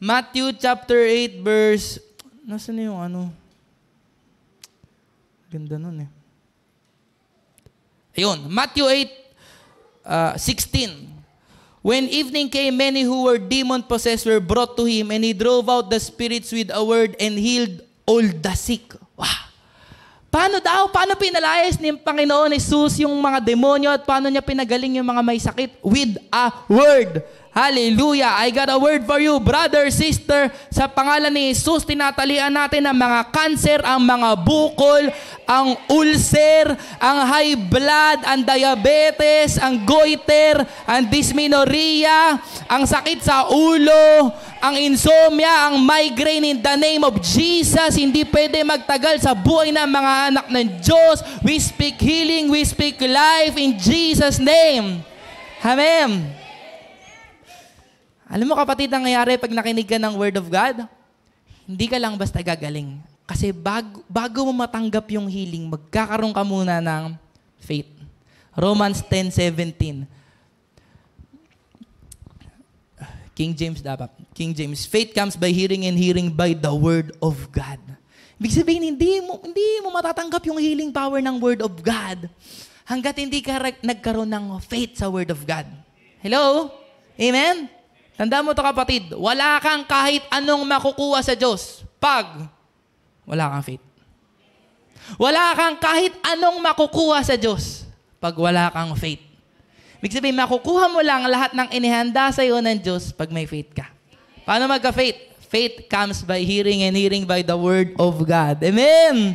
Matthew chapter 8, verse... Nasaan na yung ano? Ganda nun eh. Ayun, Matthew 8, 16. When evening came, many who were demon-possessed were brought to him, and he drove out the spirits with a word and healed all the sick. Wow! Paano pinalayas ni Panginoon Jesus yung mga demonyo at paano niya pinagaling yung mga may sakit? With a word. Hallelujah! I got a word for you, brother, sister. Sa pangalan ni Jesus, tinatalian natin ang mga cancer, ang mga bukol, ang ulcer, ang high blood, ang diabetes, ang goiter, ang dysmenorrhea, ang sakit sa ulo, ang insomnia, ang migraine in the name of Jesus. Hindi pwede magtagal sa buhay ng mga anak ng Diyos. We speak healing, we speak life in Jesus' name. Amen. Alam mo kapatid, ang nangyayari pag nakinig ka ng Word of God, hindi ka lang basta gagaling. Kasi bago mo matanggap yung healing, magkakaroon ka muna ng faith. Romans 10:17. King James dapat. King James. Faith comes by hearing and hearing by the Word of God. Ibig sabihin, hindi mo matatanggap yung healing power ng Word of God hanggat hindi ka nagkaroon ng faith sa Word of God. Hello? Amen? Tandaan mo ito kapatid, wala kang kahit anong makukuha sa Diyos pag wala kang faith. Wala kang kahit anong makukuha sa Diyos pag wala kang faith. Ibig sabihin, makukuha mo lang lahat ng inihanda sa iyo ng Diyos pag may faith ka. Paano magka-faith? Faith comes by hearing and hearing by the Word of God. Amen!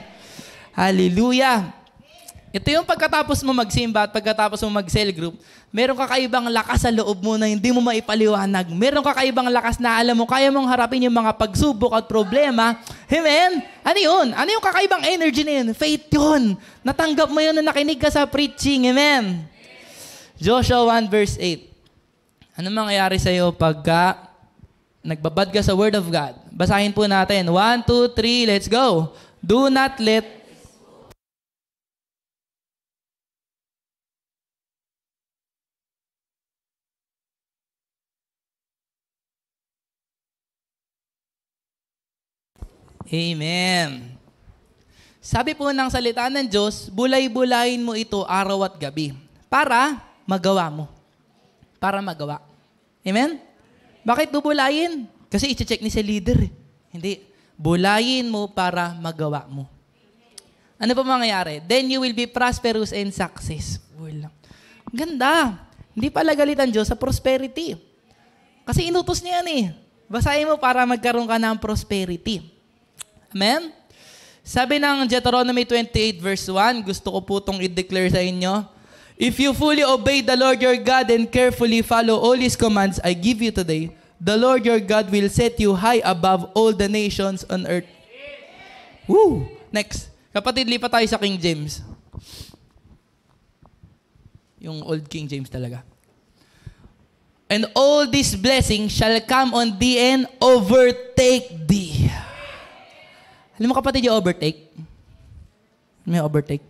Hallelujah! Ito yung pagkatapos mo magsimba at pagkatapos mo mag-cell group, meron kakaibang lakas sa loob mo na hindi mo maipaliwanag. Meron kakaibang lakas na alam mo, kaya mong harapin yung mga pagsubok at problema. Amen? Ano yun? Ano yung kakaibang energy na yun? Faith yun. Natanggap mo yun na nakinig ka sa preaching. Amen? Joshua 1 verse 8. Ano mangyayari sa'yo pagka nagbabad ka sa Word of God? Basahin po natin. 1, 2, 3, let's go. Do not let Amen. Sabi po ng salita ng Diyos, bulay-bulayin mo ito araw at gabi para magawa mo. Para magawa. Amen? Bakit bubulayin? Kasi i-check ni sa leader. Hindi. Bulayin mo para magawa mo. Ano pa mangyayari? Then you will be prosperous and successful. Ganda. Hindi pala galit ang Diyos sa prosperity. Kasi inutos niya yan eh. Basahin mo para magkaroon ka ng prosperity. Amen? Sabi ng Deuteronomy 28 verse 1, gusto ko po itong i-declare sa inyo. If you fully obey the Lord your God and carefully follow all His commands I give you today, the Lord your God will set you high above all the nations on earth. Woo! Next. Kapatid, lipat tayo sa King James. Yung old King James talaga. And all these blessings shall come on thee and overtake thee. Alam mo kapatid yung overtake? May overtake.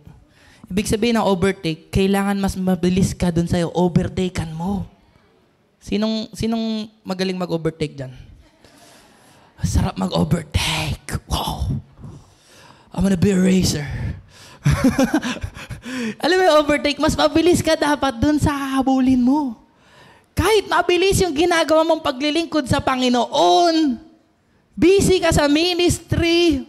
Ibig sabihin ng overtake, kailangan mas mabilis ka dun sa'yo, overtaken mo. Sinong magaling mag-overtake dyan? Sarap mag-overtake. Wow! I'm gonna be a racer. Alam mo yung overtake, mas mabilis ka dapat dun sa hahabulin mo. Kahit mabilis yung ginagawa mong paglilingkod sa Panginoon, busy ka sa ministry,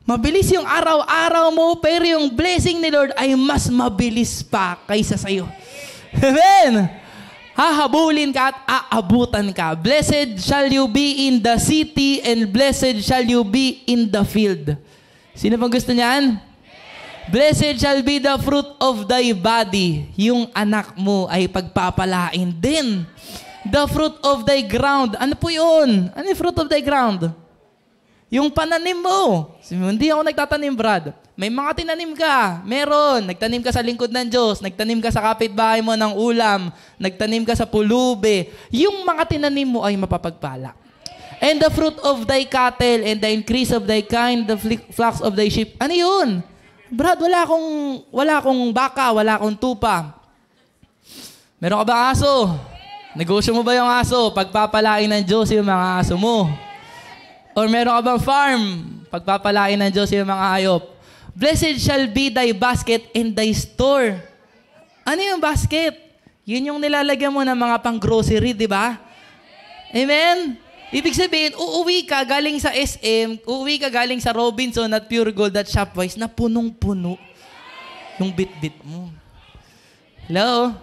mabilis yung araw-araw mo, pero yung blessing ni Lord ay mas mabilis pa kaysa sa'yo. Amen! Hahabulin ka at aabutan ka. Blessed shall you be in the city and blessed shall you be in the field. Sino pang gusto niyan? Blessed shall be the fruit of thy body. Yung anak mo ay pagpapalain din. The fruit of thy ground. Ano po yun? Ano yung fruit of thy ground? Yung pananim mo. Hindi ako nagtatanim, Brad. May mga tinanim ka. Meron. Nagtanim ka sa lingkod ng Diyos. Nagtanim ka sa kapitbahay mo ng ulam. Nagtanim ka sa pulube. Yung mga tinanim mo ay mapapagpala. And the fruit of thy cattle and the increase of thy kind, the flocks of thy sheep. Ano yun? Brad, wala akong baka, wala akong tupa. Meron ka ba aso? Negosyo mo ba yung aso? Pagpapalain ng Diyos yung mga aso mo. Or meron ka bang farm? Pagpapalain ng Diyos yung mga hayop. Blessed shall be thy basket and thy store. Ano yung basket? Yun yung nilalagyan mo ng mga pang-grocery, di ba? Amen? Ibig sabihin, uuwi ka galing sa SM, uuwi ka galing sa Robinson at Pure Gold at Shopwise na punong-puno yung bit-bit mo. Hello?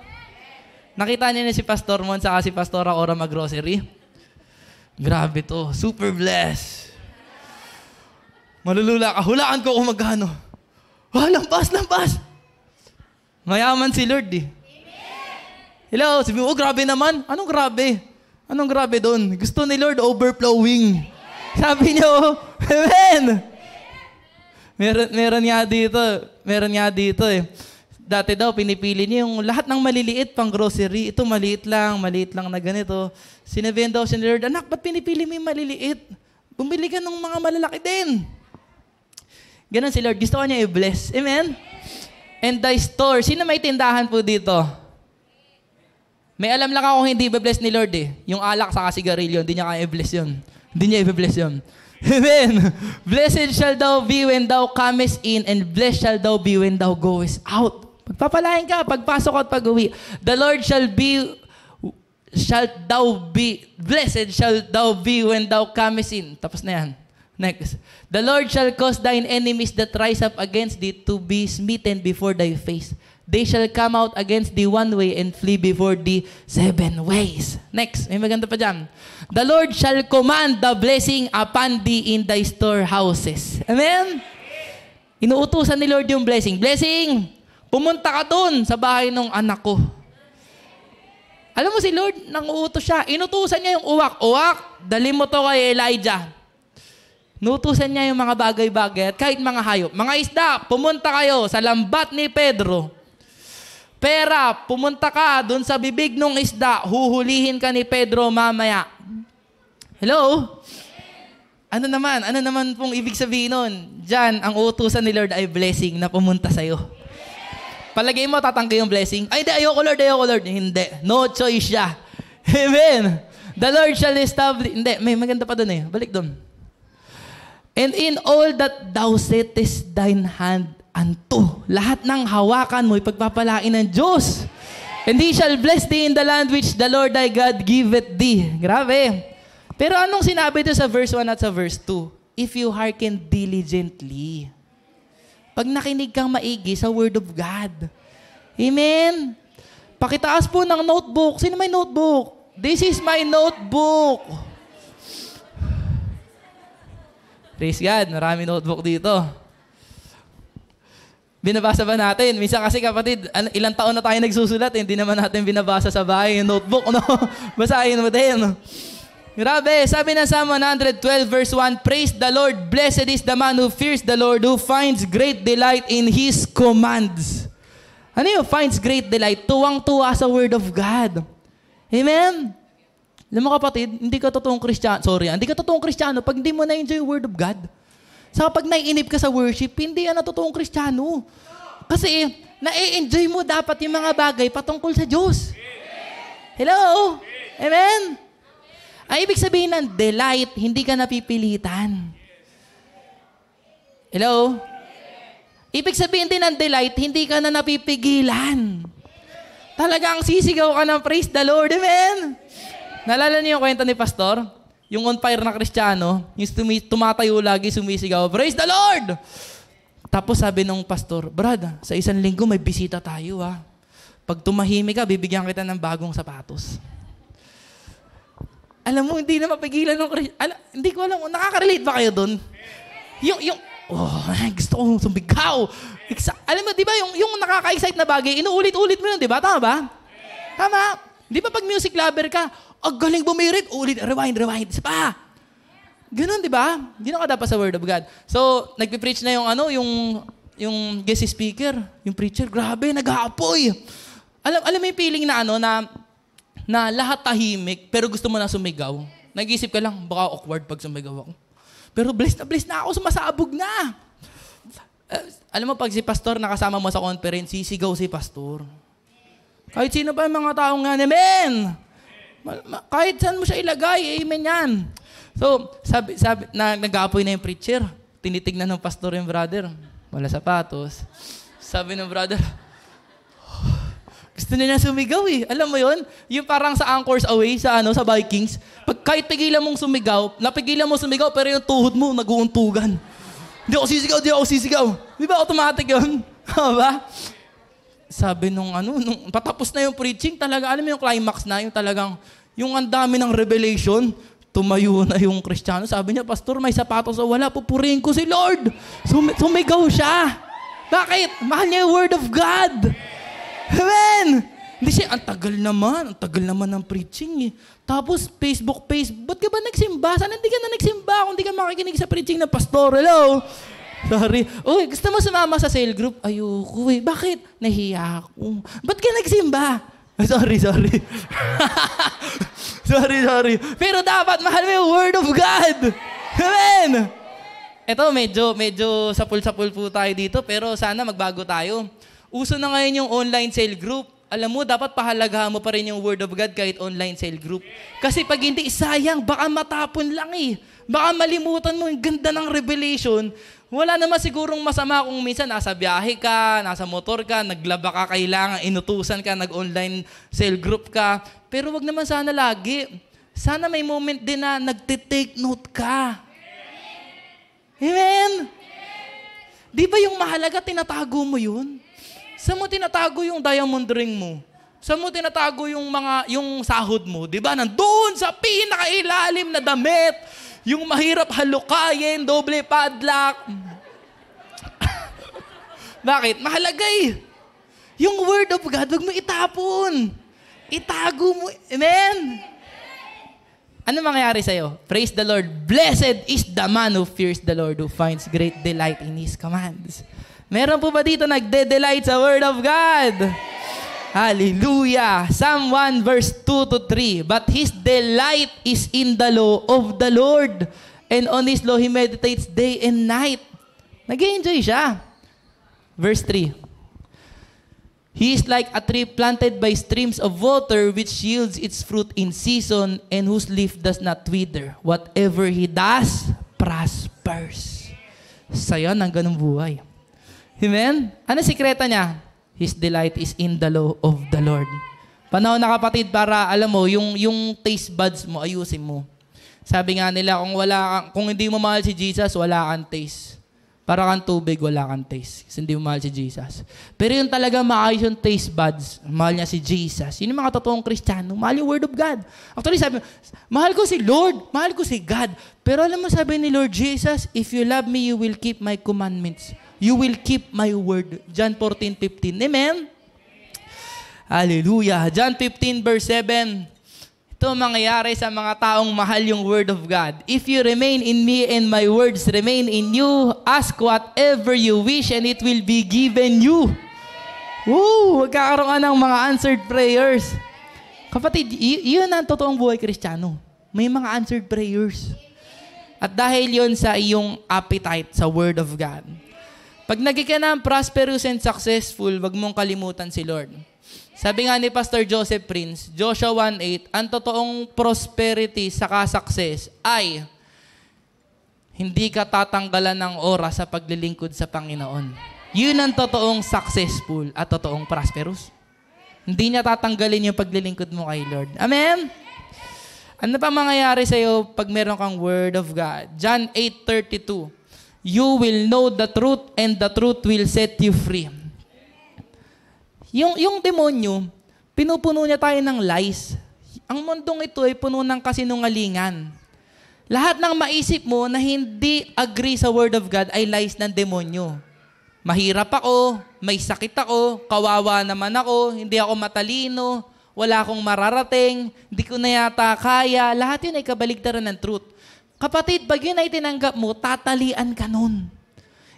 Nakita niyo na si Pastor Mon saka si Pastora Ora mag-grocery? Grabe to. Super blessed. Malulula ka. Hulaan ko kung magkano. Lampas. Mayaman si Lord eh. Hello? Sabi mo, grabe naman. Anong grabe? Anong grabe doon? Gusto ni Lord overflowing. Sabi niyo, amen! Meron nga dito eh. Dati daw, pinipili niya yung lahat ng maliliit pang grocery. Ito maliit lang na ganito. Sinabihan daw siya ni Lord, anak, ba't pinipili mo yung maliliit? Bumili ka ng mga malalaki din. Ganon si Lord. Gusto ka niya i-bless. Amen? And thy store. Sino may tindahan po dito? May alam lang ako hindi i-bless ni Lord eh. Yung alak sa sigarilyo, hindi niya kaya i-bless yun. Hindi niya i-bless yun. Amen. Blessed shall thou be when thou comest in, and blessed shall thou be when thou goest out. Pagpapalain ka, pagpasok at pag-uwi. The Lord blessed shall thou be when thou comest in. Tapos na yan. Next. The Lord shall cause thine enemies that rise up against thee to be smitten before thy face. They shall come out against thee one way and flee before thee 7 ways. Next. May maganda pa dyan. The Lord shall command the blessing upon thee in thy storehouses. Amen? Inuutusan ni Lord yung blessing. Blessing! Pumunta ka dun sa bahay ng anak ko. Alam mo si Lord, nanguutos siya. Inutusan niya yung uwak. Uwak, dali mo to kay Elijah. Nutusan niya yung mga bagay-bagay at kahit mga hayop. Mga isda, pumunta kayo sa lambat ni Pedro. Pera, pumunta ka dun sa bibig ng isda. Huhulihin ka ni Pedro mamaya. Hello? Ano naman pong ibig sabihin nun? Diyan, ang utusan ni Lord ay blessing na pumunta sa'yo. Palagay mo, tatanggi yung blessing. Ay, ayoko Lord. Hindi. No choice siya. Amen. The Lord shall establish. Hindi, may maganda pa dun eh. Balik dun. And in all that thou settest thine hand unto. Lahat ng hawakan mo, ipagpapalain ng Diyos. And He shall bless thee in the land which the Lord thy God giveth thee. Grabe. Pero anong sinabi ito sa verse 1 at sa verse 2? If you hearken diligently. Pag nakinig kang maigi sa Word of God. Amen? Pakitaas po ng notebook. Sino may notebook? This is my notebook. Praise God, marami notebook dito. Binabasa ba natin? Minsan kasi kapatid, ilang taon na tayo nagsusulat, hindi naman natin binabasa sa bahay yung notebook, no? Basahin mo din. Grabe, sabi na Psalm 112 verse 1, praise the Lord, blessed is the man who fears the Lord, who finds great delight in His commands. Ano yung finds great delight? Tuwang-tuwa sa Word of God. Amen? Alam mo kapatid, hindi ka totoong Kristiyano pag hindi mo na-enjoy yung Word of God. Saka pag naiinip ka sa worship, hindi yan na totoong Kristiyano. Kasi na-enjoy mo dapat yung mga bagay patungkol sa Diyos. Hello? Amen? Ay ibig sabihin ng delight, hindi ka napipilitan. Hello? Ibig sabihin din ng delight, hindi ka na napipigilan. Talagang sisigaw ka ng praise the Lord. Amen? Naalala niyo yung kwento ni Pastor? Yung on fire na Kristiyano, yung tumatayo lagi, sumisigaw, praise the Lord! Tapos sabi nung pastor, Brad, sa 1 linggo may bisita tayo ha. Pag tumahimik ka, bibigyan kita ng bagong sapatos. Alam mo, hindi na mapigilan ng Kristiyano. Hindi ko alam, nakaka-relate ba kayo dun? Gusto kong sumigaw. Alam mo, di ba, yung nakaka-excite na bagay, inuulit-ulit mo yun, di ba? Tama ba? Tama. Di ba pag music lover ka, galing bumirit, ulit, rewind, isa pa. Ganun, di ba? Hindi na ka dapat sa Word of God. So, nagpipreach na yung yung guest speaker, yung preacher, grabe, nag-aapoy. Alam mo yung feeling na na lahat tahimik, pero gusto mo na sumigaw. Nag-iisip ka lang, baka awkward pag sumigaw ako. Pero blessed na ako, sumasabog na. Alam mo, pag si pastor nakasama mo sa conference, sisigaw si pastor. Kahit sino pa yung mga taong nga, amen! Kahit saan mo siya ilagay, amen yan. So, sabi nag-aapoy na yung preacher. Tinitignan ng pastor yung brother. Wala sapatos. Sabi ng brother, gusto niya sumigaw eh. Alam mo yon? Yung parang sa Anchors Away, sa Vikings. Kahit pigilan mong sumigaw, napigilan mo sumigaw, pero yung tuhod mo, nag-uuntugan. Di ako sisigaw. Di ba automatic yun? Ba? Sabi nung patapos na yung preaching, talaga, alam mo yung climax na, yung talagang, yung ang dami ng revelation, tumayo na yung Kristiyano. Sabi niya, Pastor, may sapatos o wala, pupurihin ko si Lord. Sumigaw siya. Bakit? Mahal niya yung Word of God. Amen! Hindi siya, ang tagal naman ng preaching eh. Tapos, Facebook, ba't ka ba nagsimba? Saan hindi ka na nagsimba kung hindi ka makikinig sa preaching ng pastor? Hello? Sorry. Uy, gusto mo sumama sa cell group? Ayoko eh. Bakit? Nahiya ako. Ba't ka nagsimba? Sorry. sorry. Pero dapat mahal mo yung Word of God. Amen! Ito, medyo sapul-sapul po tayo dito, pero sana magbago tayo. Uso na ngayon yung online cell group. Alam mo, dapat pahalagahan mo pa rin yung Word of God kahit online cell group. Kasi pag hindi, sayang, baka matapon lang eh. Baka malimutan mo yung ganda ng revelation. Wala naman sigurong masama kung minsan nasa biyahe ka, nasa motor ka, naglaba ka, kailangan, inutusan ka, nag-online cell group ka. Pero wag naman sana lagi. Sana may moment din na nagtitake note ka. Amen? Di ba yung mahalaga, tinatago mo yun? Saan mo tinatago yung diamond ring mo? Saan mo tinatago yung sahod mo? Di ba? Nandun sa pinakailalim na damit. Yung mahirap halukayin, doble padlock. Bakit? Mahalaga eh. Yung Word of God, wag mo itapon. Itago mo. Amen? Ano mangyayari sa'yo? Praise the Lord. Blessed is the man who fears the Lord, who finds great delight in His commands. Meron po ba dito nagde-delight sa Word of God? Hallelujah! Psalm 1 verse 2-3. But his delight is in the law of the Lord, and on His law he meditates day and night. Nag-enjoy siya. Verse 3. He is like a tree planted by streams of water, which yields its fruit in season, and whose leaf does not wither. Whatever he does, prospers. Sayo ng ganung buhay. Amen? Ano sikreta niya? His delight is in the law of the Lord. Panahon na kapatid, para alam mo, yung taste buds mo, ayusin mo. Sabi nga nila, kung hindi mo mahal si Jesus, wala kang taste. Para kang tubig, wala kang taste. Kasi hindi mo mahal si Jesus. Pero yung talaga maayos yung taste buds, mahal niya si Jesus. Yun yung mga totoong Kristiyano, mahal yung Word of God. Actually, sabi, mahal ko si Lord, mahal ko si God. Pero alam mo, sabi ni Lord Jesus, if you love me, you will keep my commandments. You will keep my word. John 14:15. Amen? Hallelujah. John 15 verse 7. Ito mangyayari sa mga taong mahal yung Word of God. If you remain in me and my words remain in you, ask whatever you wish and it will be given you. Woo! Magkakaroon ng mga answered prayers. Kapatid, yun ang totoong buhay Kristiyano. May mga answered prayers. At dahil yun sa iyong appetite sa Word of God. Pag naging ka na prosperous and successful, wag mong kalimutan si Lord. Sabi nga ni Pastor Joseph Prince, Joshua 1:8, ang totoong prosperity saka success ay hindi ka tatanggalan ng oras sa paglilingkod sa Panginoon. Yun ang totoong successful at totoong prosperous. Hindi niya tatanggalin yung paglilingkod mo kay Lord. Amen? Ano pa mangyayari sa'yo pag meron kang Word of God? John 8:32. You will know the truth and the truth will set you free. Yung demonyo, pinupuno niya tayo ng lies. Ang mundong ito ay puno ng kasinungalingan. Lahat ng maisip mo na hindi agree sa Word of God ay lies ng demonyo. Mahirap ako, may sakit ako, kawawa naman ako, hindi ako matalino, wala akong mararating, hindi ko na yata kaya. Lahat yun ay kabaligtaran ng truth. Kapatid, pag yun ay tinanggap mo, tatalian ka nun.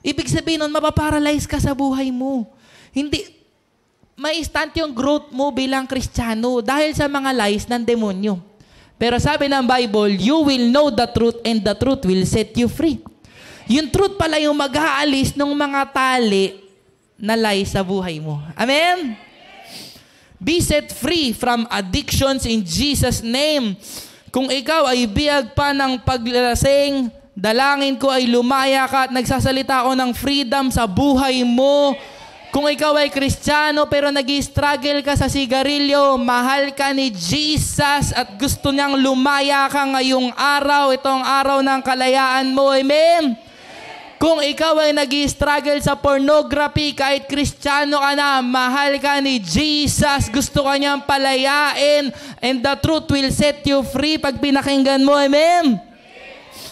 Ibig sabihin nun, mapaparalyze ka sa buhay mo. Hindi, may stunt yung growth mo bilang Kristiyano dahil sa mga lies ng demonyo. Pero sabi ng Bible, you will know the truth and the truth will set you free. Yung truth pala yung mag-aalis ng mga tali na lies sa buhay mo. Amen? Be set free from addictions in Jesus' name. Kung ikaw ay biyag pa ng paglasing, dalangin ko ay lumaya ka at nagsasalita ako ng freedom sa buhay mo. Kung ikaw ay Kristiyano pero nag-struggle ka sa sigarilyo, mahal ka ni Jesus at gusto niyang lumaya ka ngayong araw, itong araw ng kalayaan mo. Amen? Kung ikaw ay nag-struggle sa pornography, kahit Kristiyano ka na, mahal ka ni Jesus, gusto ka niyang palayain, and the truth will set you free pag pinakinggan mo. Amen?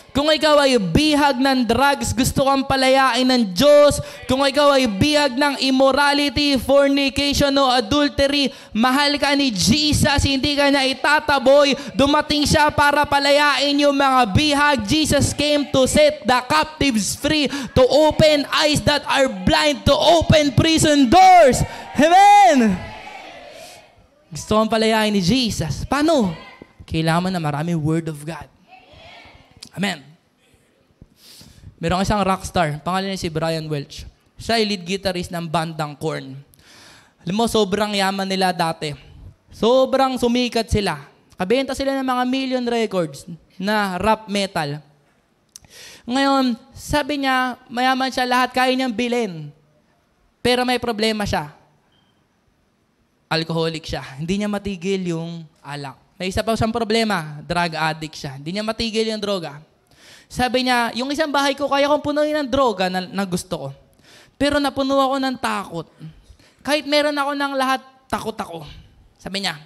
Kung ikaw ay bihag ng drugs, gusto kang palayain ng Diyos. Kung ikaw ay bihag ng immorality, fornication o adultery, mahal ka ni Jesus, hindi ka niya itataboy. Dumating siya para palayain yung mga bihag. Jesus came to set the captives free, to open eyes that are blind, to open prison doors. Amen! Gusto kang palayain ni Jesus. Paano? Kailangan na maraming Word of God. Amen. Merong isang rockstar, pangalan niya si Brian Welch. Siya ay lead guitarist ng bandang Korn. Alam mo, sobrang yaman nila dati. Sobrang sumikat sila. Kabenta sila ng mga million records na rap metal. Ngayon, sabi niya, mayaman siya, lahat kaya niyang bilhin. Pero may problema siya. Alcoholic siya. Hindi niya matigil yung alak. May isa pa siyang problema, drug addict siya. Hindi niya matigil yung droga. Sabi niya, yung isang bahay ko, kaya kong punuin ng droga na gusto ko. Pero napuno ako ng takot. Kahit meron ako ng lahat, takot ako. Sabi niya,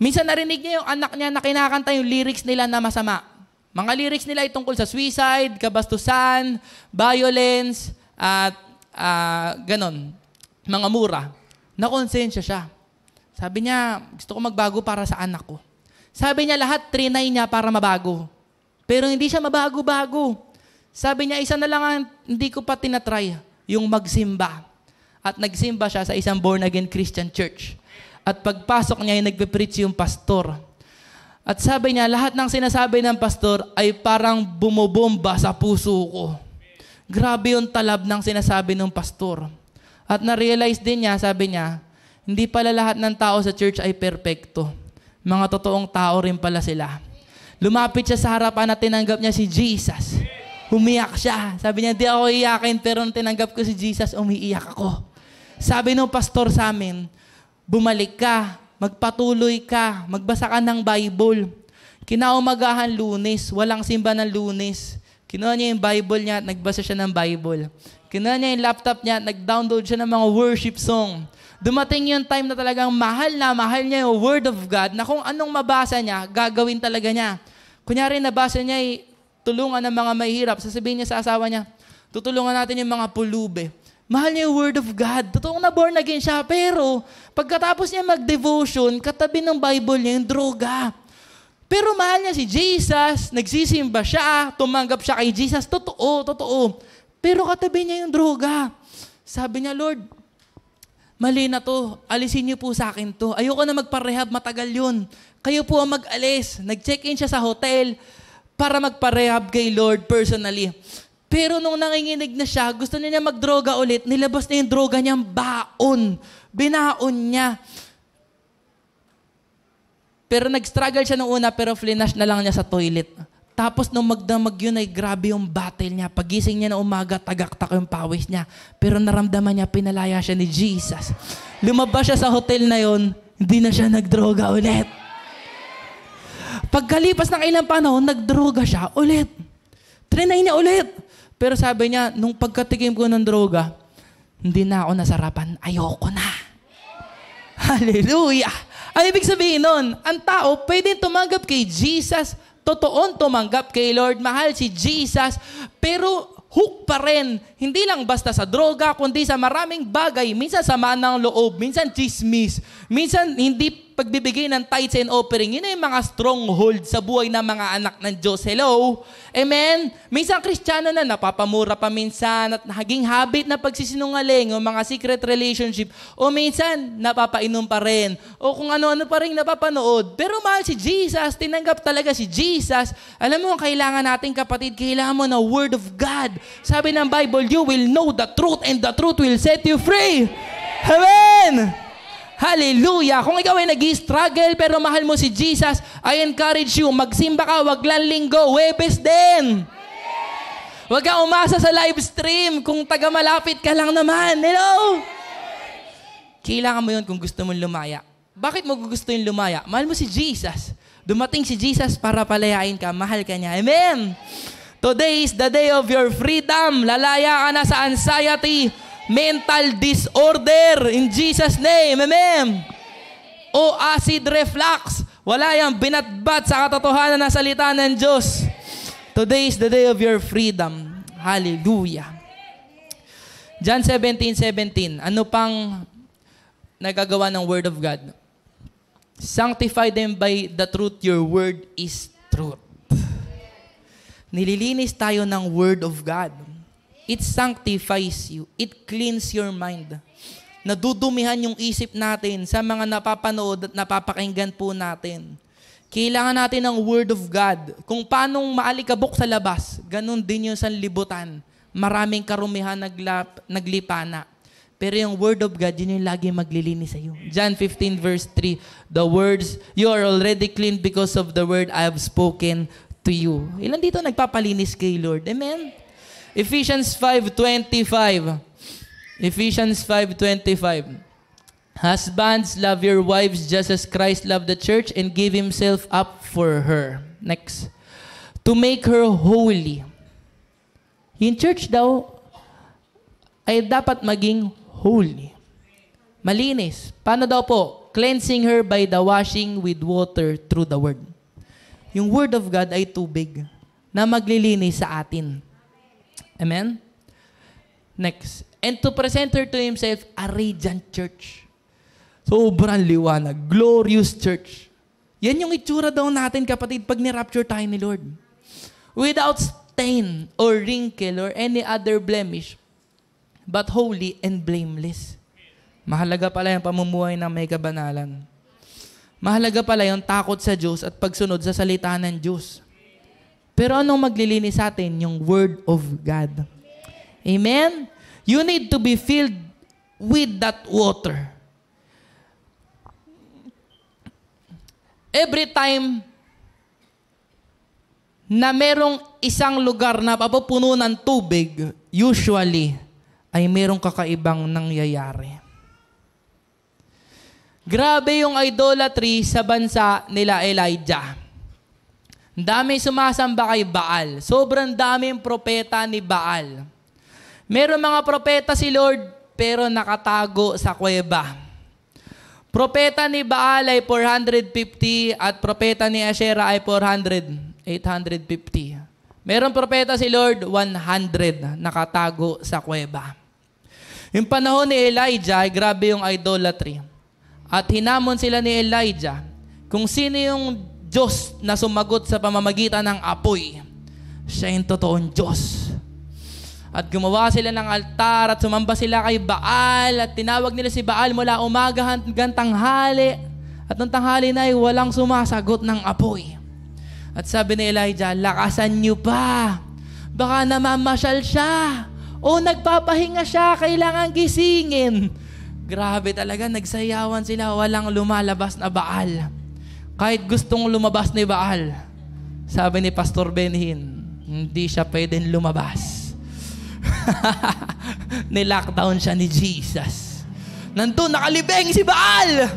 minsan narinig niya yung anak niya na kinakanta yung lyrics nila na masama. Mga lyrics nila ay tungkol sa suicide, kabastusan, violence, at ganon. Mga mura. Nakonsensya siya. Sabi niya, gusto ko magbago para sa anak ko. Sabi niya, lahat trinay niya para mabago. Pero hindi siya mabago-bago. Sabi niya, isa na lang ang hindi ko pa tinatry, yung magsimba. At nagsimba siya sa isang born-again Christian church. At pagpasok niya, nagpe-preach yung pastor. At sabi niya, lahat ng sinasabi ng pastor ay parang bumobomba sa puso ko. Grabe yung talab ng sinasabi ng pastor. At na-realize din niya, sabi niya, hindi pala lahat ng tao sa church ay perpekto. Mga totoong tao rin pala sila. Lumapit siya sa harapan at tinanggap niya si Jesus. Umiyak siya. Sabi niya, di ako iyakin, pero nung tinanggap ko si Jesus, umiiyak ako. Sabi ng pastor sa amin, bumalik ka, magpatuloy ka, magbasa ka ng Bible. Kinaumagahan Lunes, walang simba ng Lunes. Kinuha niya yung Bible niya at nagbasa siya ng Bible. Kinuha niya yung laptop niya at nag-download siya ng mga worship song. Dumating yung time na talagang mahal niya yung Word of God na kung anong mabasa niya, gagawin talaga niya. Kunyari nabasa niya tulungan ng mga mahihirap. Sasabihin niya sa asawa niya, tutulungan natin yung mga pulube. Mahal niya yung Word of God. Totoong na born again siya. Pero pagkatapos niya mag-devotion, katabi ng Bible niya yung droga. Pero mahal niya si Jesus, nagsisimba siya, tumanggap siya kay Jesus. Totoo. Pero katabi niya yung droga. Sabi niya, Lord, mali na to. Alisin niyo po sa akin to. Ayoko na magparehab, matagal yun. Kayo po ang mag-alis. Nag-check-in siya sa hotel para magparehab kay Lord personally. Pero nung nanginginig na siya, gusto niya magdroga ulit, nilabas na yung droga niyang baon. Binaon niya. Pero nag-struggle siya nung una, pero flinash na lang niya sa toilet. Tapos nung magdamag yun ay grabe yung battle niya. Pagising niya na umaga, tagaktak yung pawis niya. Pero naramdaman niya, pinalaya siya ni Jesus. Lumabas siya sa hotel na yun, hindi na siya nagdroga ulit. Pagkalipas ng ilang panahon, nagdroga siya ulit. Trinay niya ulit. Pero sabi niya, nung pagkatikim ko ng droga, hindi na ako nasarapan. Ayoko na. Hallelujah! Ang ibig sabihin nun, ang tao pwedeng tumanggap kay Jesus, totoon tumanggap kay Lord, mahal si Jesus, pero hook pa rin. Hindi lang basta sa droga, kundi sa maraming bagay. Minsan sama ng loob, minsan chismis, minsan hindi pagbibigay ng tithes and offering, yun ay mga stronghold sa buhay ng mga anak ng Diyos. Hello? Amen? Minsan Kristiyano na napapamura pa minsan at naging habit na pagsisinungaling o mga secret relationship o minsan napapainom pa rin o kung ano-ano pa rin napapanood. Pero mahal si Jesus, tinanggap talaga si Jesus. Alam mo, kailangan natin kapatid, kailangan mo na Word of God. Sabi ng Bible, you will know the truth and the truth will set you free. Amen! Hallelujah! Kung ikaw ay nag-struggle pero mahal mo si Jesus, I encourage you, magsimba ka, wag lang linggo, Huwebes din. Wag ka umasa sa live stream kung taga malapit ka lang naman. Hello? Kailangan mo yun kung gusto mong lumaya. Bakit mo gusto yung lumaya? Mahal mo si Jesus. Dumating si Jesus para palayain ka, mahal ka niya. Amen! Today is the day of your freedom. Lalaya ka na sa anxiety, mental disorder in Jesus' name. Amen. O acid reflux. Wala yang binatbat sa katotohanan ng salita ng Diyos. Today is the day of your freedom. Hallelujah. John 17:17. Ano pang nagagawa ng Word of God? Sanctify them by the truth. Your word is truth. Nililinis tayo ng Word of God. It sanctifies you. It cleans your mind. Nadudumihan yung isip natin sa mga napapanood at napapakinggan po natin. Kailangan natin ng Word of God. Kung paano maalikabok sa labas, ganun din yung sanlibutan. Maraming karumihan naglipana. Pero yung Word of God, yun yung lagi maglilinis sa iyo. John 15 verse 3, the words, you are already clean because of the word I have spoken to you. Ilan dito nagpapalinis kay Lord? Amen? Ephesians 5:25. Ephesians 5:25. Husbands, love your wives just as Christ loved the church and gave himself up for her. Next. To make her holy. Yung church daw ay dapat maging holy. Malinis. Paano daw po? Cleansing her by the washing with water through the word. Yung Word of God ay tubig na maglilinis sa atin. Amen? Next. And to present her to himself a radiant church. Sobrang liwanag. Glorious church. Yan yung itsura daw natin, kapatid, pag ni-rapture tayo ni Lord. Without stain or wrinkle or any other blemish, but holy and blameless. Mahalaga pala yung pamumuhay ng may kabanalan. Mahalaga pala yung takot sa Diyos at pagsunod sa salita ng Diyos. Pero anong maglilinis sa atin? Yung Word of God. Amen? You need to be filled with that water. Every time na merong isang lugar na papupuno ng tubig, usually ay merong kakaibang nangyayari. Grabe yung idolatry sa bansa nila Elijah. Dami sumasamba kay Baal. Sobrang daming propeta ni Baal. Meron mga propeta si Lord, pero nakatago sa kuweba. Propeta ni Baal ay 450 at propeta ni Asherah ay 850. Meron propeta si Lord, 100 nakatago sa kuweba. Yung panahon ni Elijah ay grabe yung idolatry. At hinamon sila ni Elijah kung sino yung Diyos na sumagot sa pamamagitan ng apoy. Siya yung totoong Diyos. At gumawa sila ng altar at sumamba sila kay Baal at tinawag nila si Baal mula umaga hanggang tanghali. At nung tanghali na ay walang sumasagot ng apoy. At sabi ni Elijah, lakasan niyo pa. Baka namamasyal siya. O nagpapahinga siya, kailangan gisingin. Grabe talaga, nagsayawan sila, walang lumalabas na Baal. Kahit gustong lumabas ni Baal, sabi ni Pastor Benhin, hindi siya pwedeng lumabas. Nilockdown siya ni Jesus. Nandun, nakalibeng si Baal!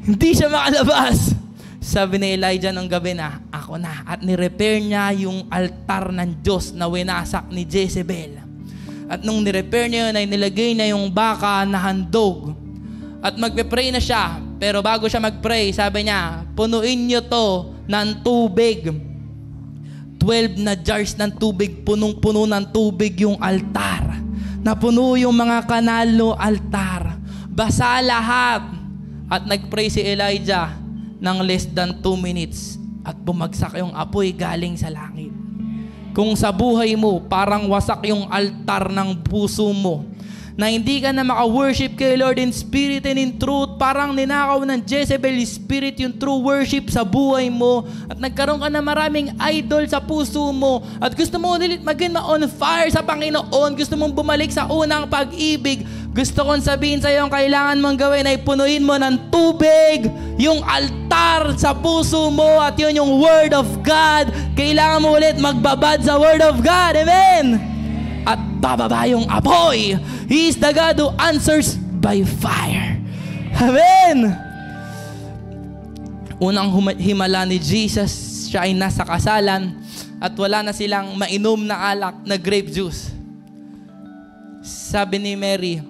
Hindi siya makalabas. Sabi ni Elijah nung gabi na, ako na. At ni-repair niya yung altar ng Diyos na winasak ni Jezebel. At nung ni-repair niya yun, ay nilagay niya yung baka na handog. At magpe-pray na siya. Pero bago siya mag-pray, sabi niya, punuin niyo to ng tubig. 12 na jars ng tubig, punong-puno ng tubig yung altar. Napuno yung mga kanalo altar. Basa lahat. At nagpray si Elijah ng less than 2 minutes at bumagsak yung apoy galing sa langit. Kung sa buhay mo, parang wasak yung altar ng puso mo, na hindi ka na maka-worship kay Lord in spirit and in truth, parang ninakaw ng Jezebel spirit yung true worship sa buhay mo, at nagkaroon ka na maraming idol sa puso mo, at gusto mo ulit maging on fire sa Panginoon, gusto mong bumalik sa unang pag-ibig, gusto kong sabihin sa iyo, ang kailangan mong gawin ay punuin mo ng tubig yung altar sa puso mo, at yun yung Word of God. Kailangan mo ulit magbabad sa Word of God. Amen! At bababa yung apoy. He is the God who answers by fire. Amen! Unang himala ni Jesus, siya ay nasa kasalan at wala na silang mainom na alak na grape juice. Sabi ni Mary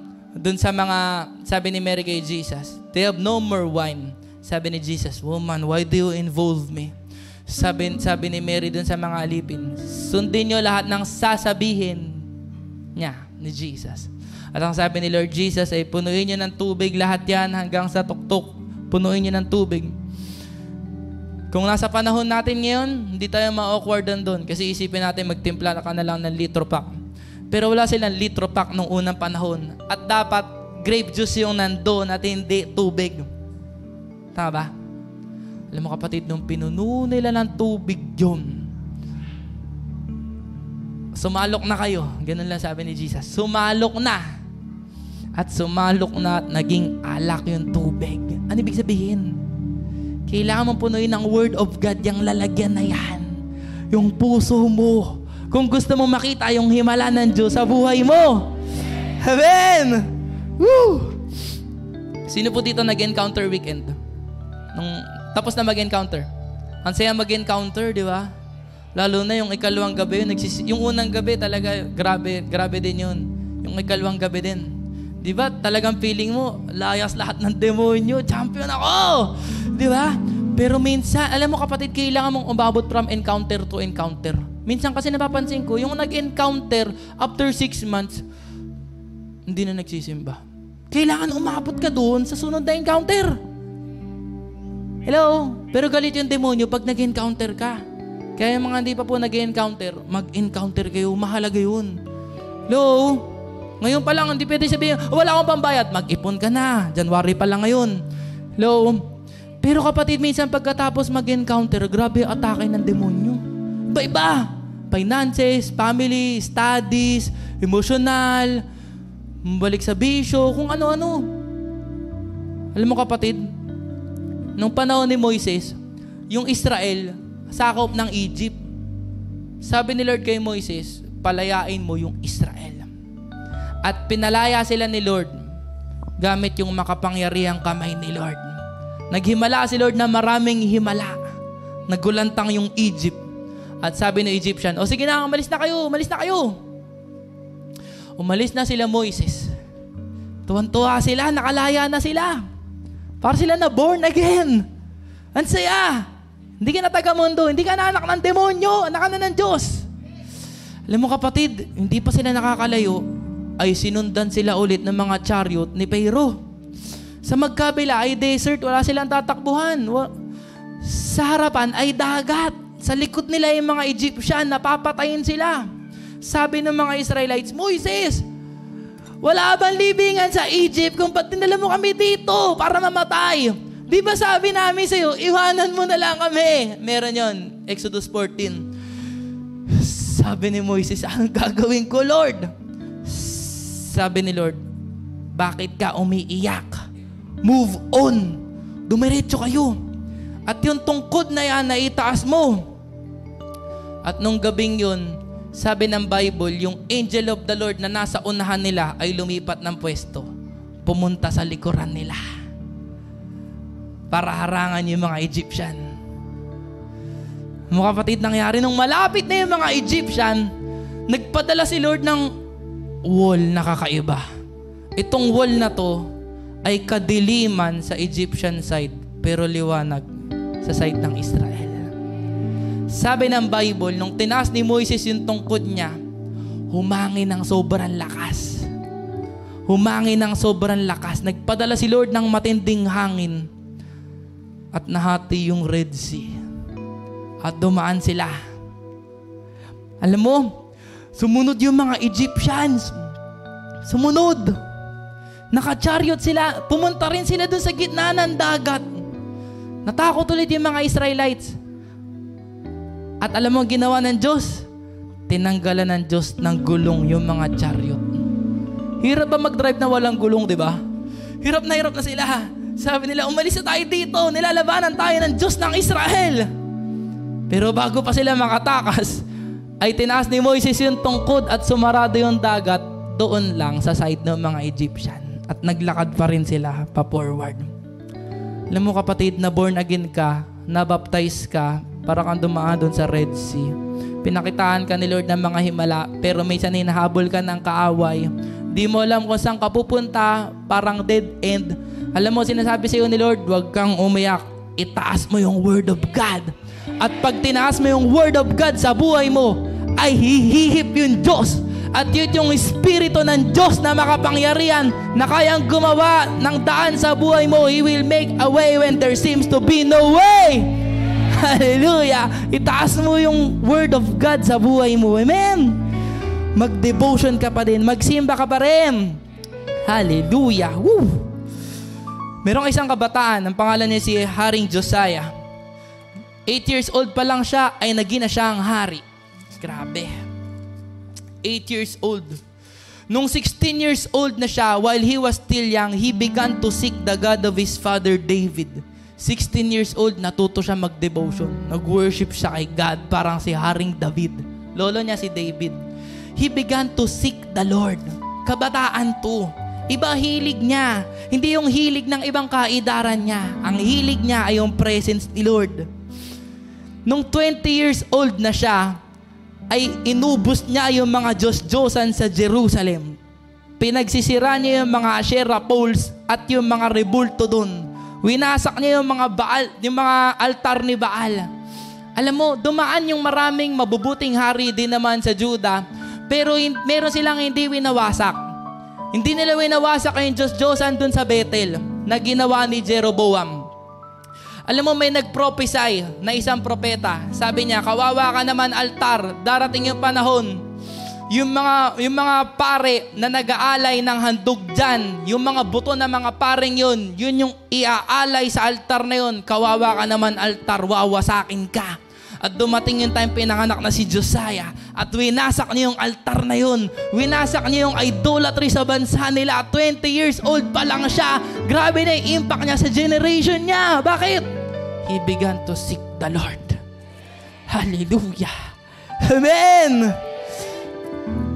kay Jesus, they have no more wine. Sabi ni Jesus, woman, why do you involve me? Sabi ni Mary dun sa mga alipin, sundin nyo lahat ng sasabihin niya ni Jesus. At ang sabi ni Lord Jesus ay punuin nyo ng tubig lahat yan hanggang sa tuktok. Punuin nyo ng tubig. Kung nasa panahon natin ngayon, hindi tayo ma-awkward doon kasi isipin natin magtimpla na ka na lang ng litro pack. Pero wala silang litro pack nung unang panahon. At dapat grape juice yung nandoon at hindi tubig. Tama ba? Alam mo kapatid, nung pinuno nila ng tubig yun, sumalok na kayo. Ganun lang sabi ni Jesus. Sumalok na. At sumalok na at naging alak yung tubig. Ano ibig sabihin? Kailangan mong punuin ng Word of God yung lalagyan na yan. Yung puso mo. Kung gusto mong makita yung himala ng Diyos sa buhay mo. Amen! Woo! Sino po dito nag-encounter weekend? Tapos na mag-encounter. Ang saya mag-encounter, di ba? Lalo na yung ikalawang gabi, yung unang gabi talaga, grabe din yun. Yung ikalawang gabi din. Di ba? Talagang feeling mo, layas lahat ng demonyo, champion ako! Di ba? Pero minsan, alam mo kapatid, kailangan mong umabot from encounter to encounter. Minsan kasi napapansin ko, yung nag-encounter, after 6 months, hindi na nagsisimba. Kailangan umabot ka doon sa sunod na encounter. Hello? Pero galit yung demonyo pag nag-encounter ka. Kaya yung mga hindi pa po nag-encounter, mag-encounter kayo, mahalaga yun. Hello? Ngayon pa lang, hindi pwede sabihin, wala akong pambayad. Mag-ipon ka na. January pa lang ngayon. Hello? Pero kapatid, minsan pagkatapos mag-encounter, grabe atake ng demonyo. Iba-iba. Finances, family, studies, emotional, balik sa bisyo, kung ano-ano. Alam mo kapatid, nung panahon ni Moises, yung Israel, sakop ng Egypt. Sabi ni Lord kay Moises, palayain mo yung Israel. At pinalaya sila ni Lord gamit yung makapangyarihang kamay ni Lord. Naghimala si Lord na maraming himala. Nagulantang yung Egypt. At sabi ng Egyptian, o sige na, umalis na kayo. Umalis na sila Moises. Tuwan-tuwa sila, nakalaya na sila. Para sila na born again. Ang saya. Hindi ka na taga-mundo, hindi ka na anak ng demonyo, anak ka na ng Diyos. Alam mo kapatid, hindi pa sila nakakalayo, ay sinundan sila ulit ng mga chariot ni Pharaoh. Sa magkabila ay desert, wala silang tatakbuhan. Sa harapan ay dagat. Sa likod nila yung mga Egyptian, napapatayin sila. Sabi ng mga Israelites, Moises, wala bang libingan sa Egypt kung ba't dinala mo kami dito para mamatay? Di ba sabi namin sa'yo, iwanan mo na lang kami. Meron yon, Exodus 14. Sabi ni Moises, anong gagawin ko, Lord? Sabi ni Lord, bakit ka umiiyak? Move on. Dumiretso kayo. At yung tungkod na yan, naitaas mo. At nung gabing yun, sabi ng Bible, yung angel of the Lord na nasa unahan nila ay lumipat ng pwesto. Pumunta sa likuran nila. Para harangan yung mga Egyptian. Mga kapatid, nangyari nung malapit na yung mga Egyptian, nagpadala si Lord ng wall na kakaiba. Itong wall na to ay kadiliman sa Egyptian side, pero liwanag sa side ng Israel. Sabi ng Bible, nung tinaas ni Moises yung tungkod niya, humangin ng sobrang lakas. humangin ng sobrang lakas. Nagpadala si Lord ng matinding hangin at nahati yung Red Sea. At dumaan sila. Alam mo, sumunod yung mga Egyptians. Sumunod. Naka-chariot sila. Pumunta rin sila dun sa gitna ng dagat. Natakot ulit yung mga Israelites. At alam mo ang ginawa ng Diyos? Tinanggalan ng Diyos ng gulong yung mga chariot. Hirap ba mag-drive na walang gulong, di ba? Hirap na sila. Sabi nila, umalis na tayo dito. Nilalabanan tayo ng Diyos ng Israel. Pero bago pa sila makatakas, ay tinaas ni Moises yung tungkod at sumarado yung dagat doon lang sa side ng mga Egyptian. At naglakad pa rin sila pa-forward. Alam mo kapatid, na born again ka, na-baptize ka, para kang dumaan doon sa Red Sea. Pinakitaan ka ni Lord ng mga himala, pero minsan hinahabol ka ng kaaway. Di mo alam kung saan ka pupunta, parang dead end. Alam mo, sinasabi sa iyo ni Lord, huwag kang umiyak. Itaas mo yung Word of God. At pag tinaas mo yung Word of God sa buhay mo, ay hihihip yung Diyos. At yun yung Espiritu ng Diyos na makapangyarihan na kayang gumawa ng daan sa buhay mo. He will make a way when there seems to be no way. Hallelujah! Itaas mo yung Word of God sa buhay mo. Amen! Mag-devotion ka pa din. Magsimba ka pa rin. Hallelujah! Woo! Merong isang kabataan, ang pangalan niya si Haring Josiah. 8 years old pa lang siya, ay naging na siya ang hari. Grabe. 8 years old. Nung 16 years old na siya, while he was still young, he began to seek the God of his father David. 16 years old, natuto siya mag-devotion. Nag-worship siya kay God, parang si Haring David. Lolo niya si David. He began to seek the Lord. Kabataan to. Iba hilig niya. Hindi yung hilig ng ibang kaidaran niya. Ang hilig niya ay yung presence ni Lord. Nung 20 years old na siya, ay inubos niya yung mga Diyos-Diyosan sa Jerusalem. Pinagsisira niya yung mga Asherah poles at yung mga rebulto doon. Winasak niya yung mga Baal, yung mga altar ni Baal. Alam mo, dumaan yung maraming mabubuting hari din naman sa Juda, pero meron silang hindi winawasak. Hindi nila winawasak yung Diyos-Diyosan dun sa Bethel na ginawa ni Jeroboam. Alam mo, may nag-prophesy na isang propeta. Sabi niya, kawawa ka naman altar, darating yung panahon, yung mga pare na nag-aalay ng handog dyan, yung mga buto ng mga pareng yun yung iaalay sa altar na yun. Kawawa ka naman altar, wawasakin ka. At dumating yung time pinanganak na si Josiah at winasak niya yung altar na yun. Winasak niya yung idolatry sa bansa nila. 20 years old pa lang siya. Grabe na yung impact niya sa generation niya. Bakit? He began to seek the Lord. Hallelujah. Amen!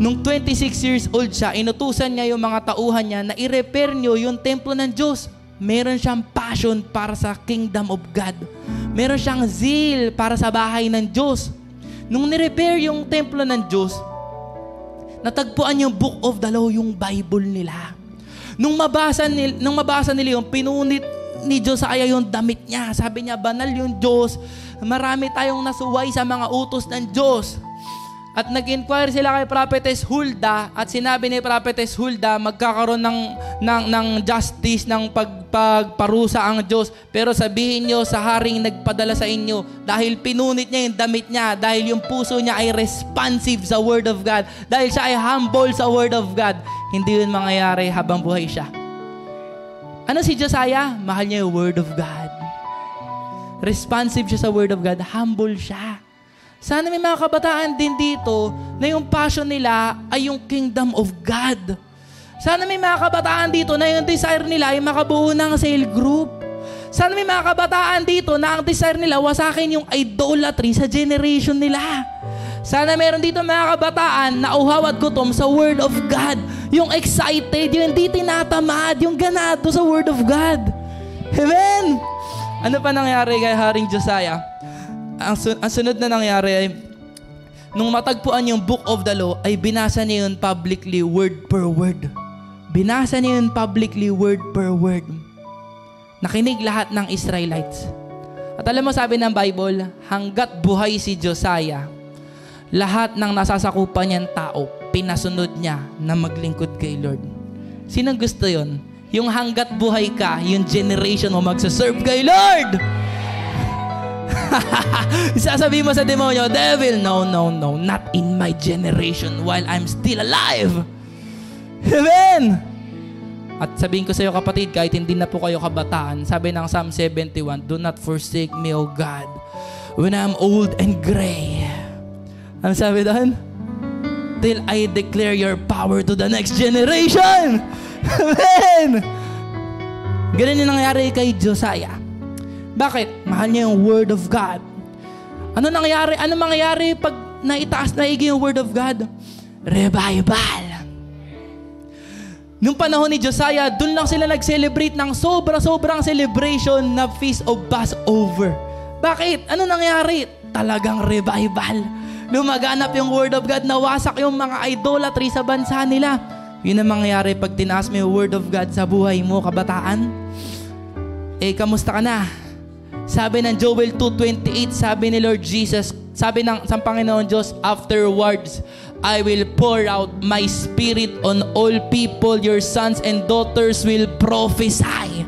Nung 26 years old siya, inutusan niya yung mga tauhan niya na i-repair niyo yung templo ng Diyos. Meron siyang passion para sa kingdom of God. Meron siyang zeal para sa bahay ng Diyos. Nung ni-repair yung templo ng Diyos, natagpuan yung Book of the Law, yung Bible nila. Nung mabasa nila yung pinunit ni Josiah yung damit niya. Sabi niya, banal yung Diyos. Marami tayong nasuway sa mga utos ng Diyos. At nag-inquire sila kay Prophetess Hulda at sinabi ni Prophetess Hulda magkakaroon ng justice, ng pagparusa ang Diyos. Pero sabihin nyo sa haring nagpadala sa inyo dahil pinunit niya yung damit niya, dahil yung puso niya ay responsive sa Word of God, dahil siya ay humble sa Word of God, hindi yun mangyayari habang buhay siya. Ano si Josiah? Mahal niya yung Word of God. Responsive siya sa Word of God, humble siya. Sana may mga kabataan din dito na yung passion nila ay yung kingdom of God. Sana may mga kabataan dito na yung desire nila ay makabuo ng cell group. Sana may mga kabataan dito na ang desire nila wasakin yung idolatry sa generation nila. Sana meron dito mga kabataan na uhaw at gutom sa Word of God. Yung excited, yung hindi tinatamad, yung ganado sa Word of God. Amen! Ano pa nangyari kay Haring Josiah? Ang sunod na nangyari ay, nung matagpuan yung Book of the Law, ay binasa niya yun publicly, word per word. Binasa niya yun publicly, word per word. Nakinig lahat ng Israelites. At alam mo, sabi ng Bible, hanggat buhay si Josiah, lahat ng nasasakupan niyang tao, pinasunod niya na maglingkod kay Lord. Sinong gusto yon? Yung hanggat buhay ka, yung generation mo magsaserve kay Lord. Sasabihin mo sa demonyo, devil, no, not in my generation while I'm still alive. Amen! At sabihin ko sa iyo, kapatid, kahit hindi na po kayo kabataan, sabi ng Psalm 71, do not forsake me, O God, when I'm old and gray. Ano sabi doon? Till I declare your power to the next generation. Amen! Ganun yung nangyari kay Josiah. Bakit? Mahal niya yung Word of God. Ano nangyari? Ano mangyayari pag naitaas na yung Word of God? Revival. Nung panahon ni Josiah, dun lang sila nag-celebrate ng sobrang celebration na Feast of Passover. Bakit? Ano nangyari? Talagang revival. Lumaganap yung Word of God, nawasak yung mga idolatry sa bansa nila. Yun ang mangyayari pag tinaas mo yung Word of God sa buhay mo, kabataan. Kamusta ka na? Sabi ng Joel 2:28, sabi ni Lord Jesus, sabi ng Panginoon Diyos, afterwards, I will pour out my spirit on all people. Your sons and daughters will prophesy.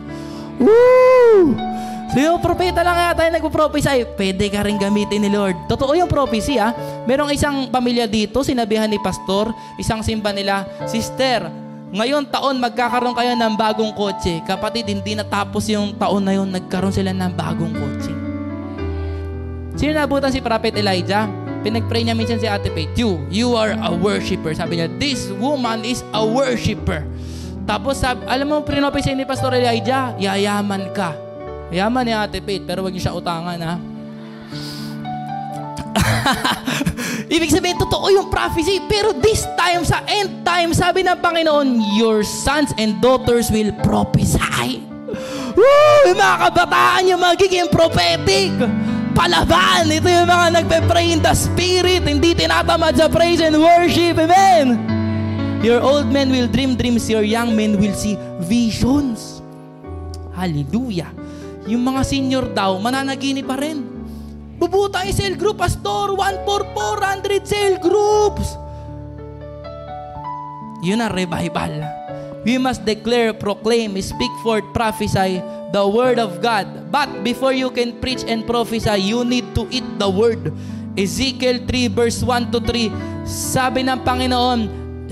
Woo! So yung propeta lang yata yung nagpo-prophesy. Pwede ka rin gamitin ni Lord. Totoo yung prophecy, ha? Merong isang pamilya dito, sinabihan ni pastor, isang simba nila, sister, ngayon taon magkakaroon kayo ng bagong kotse. Kapatid, hindi natapos yung taon na yun, nagkaroon sila ng bagong kotse. Sino nabutan si Prophet Elijah? Pinag-pray niya minsan si Ate Faith, you are a worshiper. Sabi niya, this woman is a worshiper. Tapos, alam mo, pinopesay ni Pastor Elijah, yayaman ka. Yaman ni Ate Faith, pero wag niyo siya utangan, ha? Ibig sabihin, totoo yung prophecy. Pero this time, sa end time, sabi ng Panginoon, your sons and daughters will prophesy. Woo! Yung mga kabataan yung magiging prophetic. Palaban! Ito yung mga nagpe-pray in the Spirit. Hindi tinatamad sa praise and worship. Amen! Your old men will dream dreams. Your young men will see visions. Hallelujah! Yung mga senior daw, mananaginip pa rin. Bubuo tayo cell group, Pastor. 14400 cell groups. Yun ang revival. We must declare, proclaim, speak forth, prophesy the word of God. But before you can preach and prophesy, you need to eat the word. Ezekiel 3 verse 1-3, sabi ng Panginoon,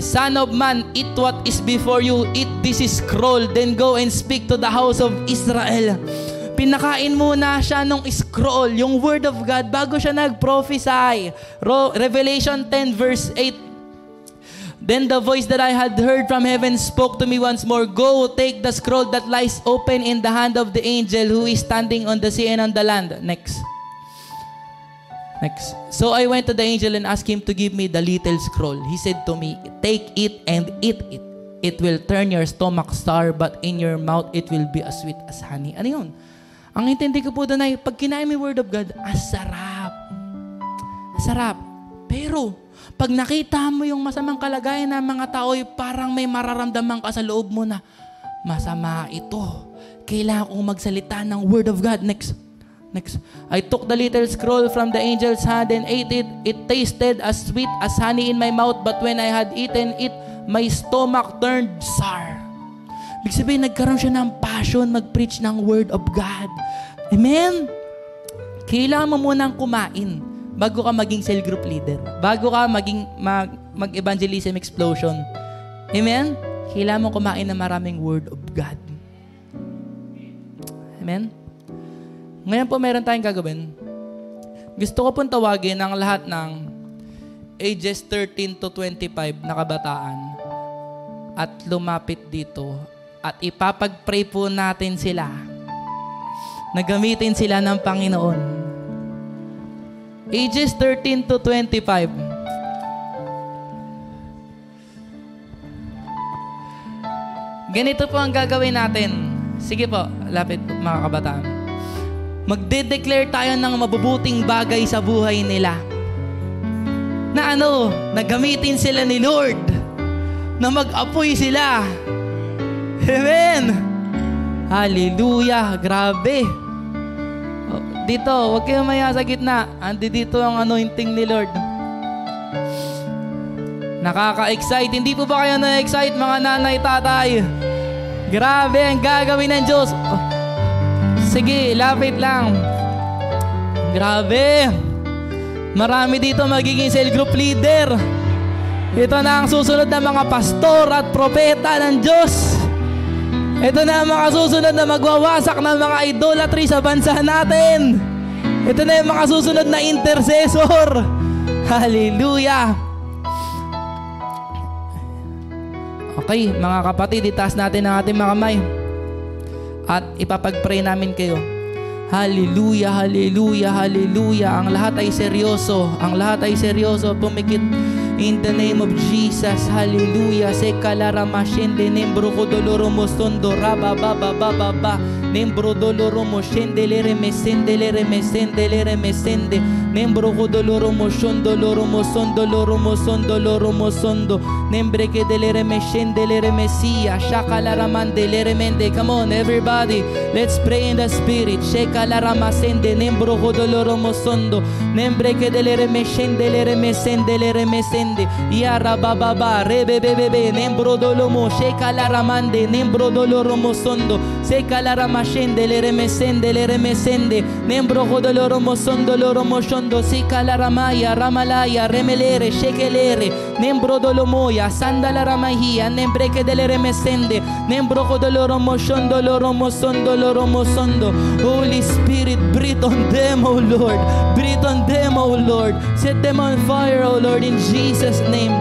Son of man, eat what is before you, eat this scroll, then go and speak to the house of Israel. Pinakain muna siya nung scroll, yung word of God, bago siya nag-prophesy. Revelation 10 verse 8, then the voice that I had heard from heaven spoke to me once more, go, take the scroll that lies open in the hand of the angel who is standing on the sea and on the land. Next. So I went to the angel and asked him to give me the little scroll. He said to me, take it and eat it. It will turn your stomach sour, but in your mouth it will be as sweet as honey. Ano yun? Ang intindi ko po doon ay, pag kinain mo yung word of God, asarap. Asarap. Pero, pag nakita mo yung masamang kalagayan ng mga tao, parang may mararamdaman ka sa loob mo na, masama ito. Kailangan kong magsalita ng word of God. Next. I took the little scroll from the angel's hand and ate it. It tasted as sweet as honey in my mouth, but when I had eaten it, my stomach turned sour. Ibig sabihin, nagkaroon siya ng passion mag-preach ng word of God. Amen? Kailangan mo munang kumain bago ka maging cell group leader. Bago ka mag-evangelism explosion. Amen? Kailangan mo kumain ng maraming word of God. Amen? Ngayon po meron tayong gagawin. Gusto ko pong tawagin ang lahat ng ages 13 to 25 na kabataan at lumapit dito at ipapag-pray po natin sila na gamitin sila ng Panginoon. Ages 13 to 25. Ganito po ang gagawin natin. Sige po, lapit mga kabataan. Magde-declare tayo ng mabubuting bagay sa buhay nila. Na gamitin sila ni Lord. Na mag-apoy sila. Amen! Hallelujah! Grabe! Dito, huwag kayong maya sa gitna. Andi dito ang anointing ni Lord. Nakaka-excite. Hindi po ba kayo na-excite mga nanay, tatay? Grabe ang gagawin ng Diyos. Oh. Sige, lapit lang. Grabe. Marami dito magiging cell group leader. Ito na ang susunod na mga pastor at propeta ng Diyos. Ito na ang mga susunod na magwawasak ng mga idolatry sa bansa natin. Ito na yung mga susunod na intercessor. Hallelujah. Okay, mga kapatid, itaas natin ang ating mga kamay at ipapag-pray namin kayo. Hallelujah, hallelujah, hallelujah. Ang lahat ay seryoso. Ang lahat ay seryoso. Pumikit in the name of Jesus. Hallelujah. Sekalara mashende nembro kodoloro mostondo raba baba baba ba nembro doloro moshende lere mesende lere mesende lere mesende nembro kodoloro moshondo loro mosondo loro mosondo loro mosondo nembre ke delere meshende lere mesia shakalara mande lere mende. Come on everybody, let's pray in the spirit. Shekalara masende nembro kodoloro mosondo nembre ke delere meshende lere mesende lere mesende yara baba ba rebe bebe nembro dolomo shekalara mande nembro doloro mosondo sekalara mashende lere mesende nembro kodoloro mosondo loro moshondo sekalara maya ramalaya remelere shekelere nembro dolomoya sandala ramahia nembre ke delere mesende nembro kodoloro moshondo loro mosondo. Holy Spirit, breathe on them, oh Lord. Breathe on them, oh Lord. Set them on fire, oh Lord, in Jesus' name.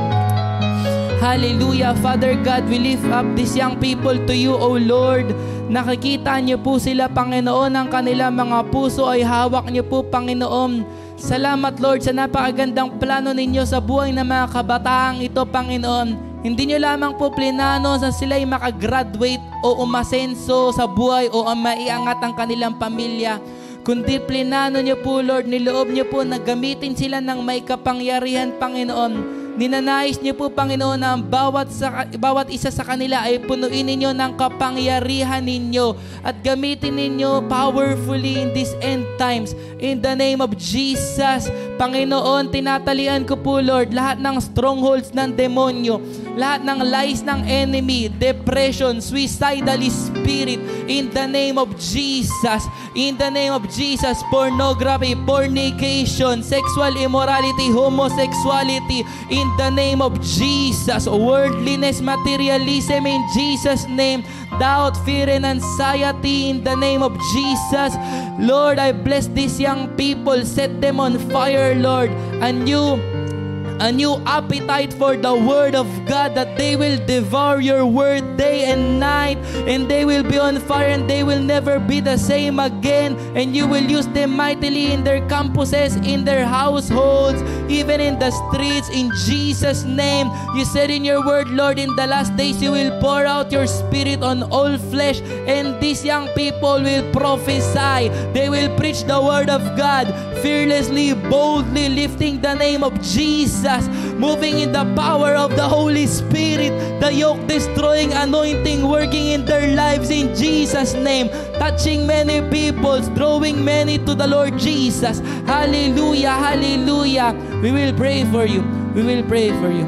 Hallelujah. Father God, we lift up these young people to you, O Lord. Nakikita niyo po sila, Panginoon, ang kanilang mga puso ay hawak niyo po, Panginoon. Salamat, Lord, sa napakagandang plano ninyo sa buhay ng mga kabataang ito, Panginoon. Hindi nyo lamang po plinano sa sila'y makagraduate o umasenso sa buhay o maiangat ang kanilang pamilya. Kundi plinano nyo po, Lord, niloob nyo po na gamitin sila ng may kapangyarihan, Panginoon. Ninanais niyo po, Panginoon, na bawat isa sa kanila ay punuin ninyo ng kapangyarihan ninyo at gamitin ninyo powerfully in these end times. In the name of Jesus, Panginoon, tinatalian ko po, Lord, lahat ng strongholds ng demonyo, lahat ng lies ng enemy, depression, suicidal spirit, in the name of Jesus. In the name of Jesus, pornography, fornication, sexual immorality, homosexuality, in the name of Jesus, worldliness, materialism, in Jesus' name, doubt, fear, and anxiety, in the name of Jesus. Lord, I bless these young people, set them on fire, Lord, a new appetite for the Word of God, that they will devour your Word day and night, and they will be on fire, and they will never be the same again, and you will use them mightily in their campuses, in their households, even in the streets, in Jesus' name. You said in your Word, Lord, in the last days you will pour out your Spirit on all flesh, and these young people will prophesy. They will preach the Word of God fearlessly, boldly, lifting the name of Jesus, moving in the power of the Holy Spirit, the yoke-destroying anointing working in their lives in Jesus' name, touching many people, drawing many to the Lord Jesus. Hallelujah, hallelujah. We will pray for you. We will pray for you.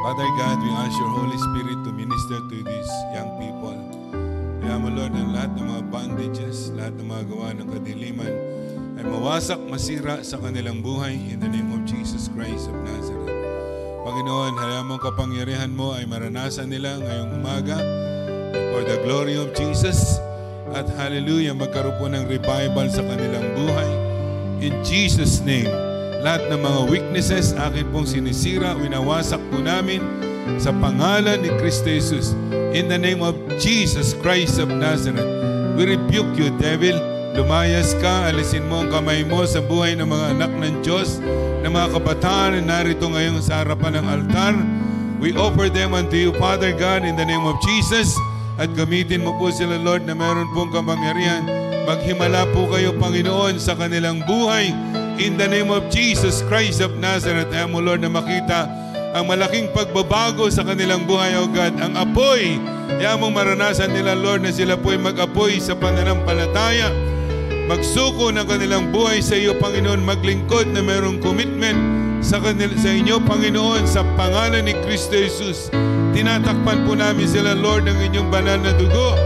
Father God, we ask your Holy Spirit to minister to these young people. Kaya mo, Lord, ang lahat ng mga bondages, lahat ng mga gawa ng kadiliman ay mawasak, masira sa kanilang buhay in the name of Jesus Christ of Nazareth. Panginoon, hayaan mong kapangyarihan mo ay maranasan nila ngayong umaga for the glory of Jesus. At hallelujah, magkaroon po ng revival sa kanilang buhay. In Jesus' name, lahat ng mga weaknesses, akin pong sinisira, winawasak po namin sa pangalan ni Kristo Jesus. In the name of Jesus Christ of Nazareth, we rebuke you, devil. Lumayas ka, alisin mo ang kamay mo sa buhay ng mga anak ng Diyos, ng mga kabataan na narito ngayon sa harapan ng altar. We offer them unto you, Father God, in the name of Jesus. At gamitin mo po sila, Lord, na meron pong kapangyarihan. Maghimala po kayo, Panginoon, sa kanilang buhay. In the name of Jesus Christ of Nazareth, ayaw mo Lord na makita ang malaking pagbabago sa kanilang buhay, O God. Ang apoy, ayaw mong maranasan nila Lord na sila po'y mag-apoy sa pananampalataya, magsuko ng kanilang buhay sa iyo, Panginoon, maglingkod na mayroong commitment sa inyo, Panginoon, sa pangalan ni Kristo Jesus. Tinatakpan po namin sila, Lord, ng inyong banal na dugo.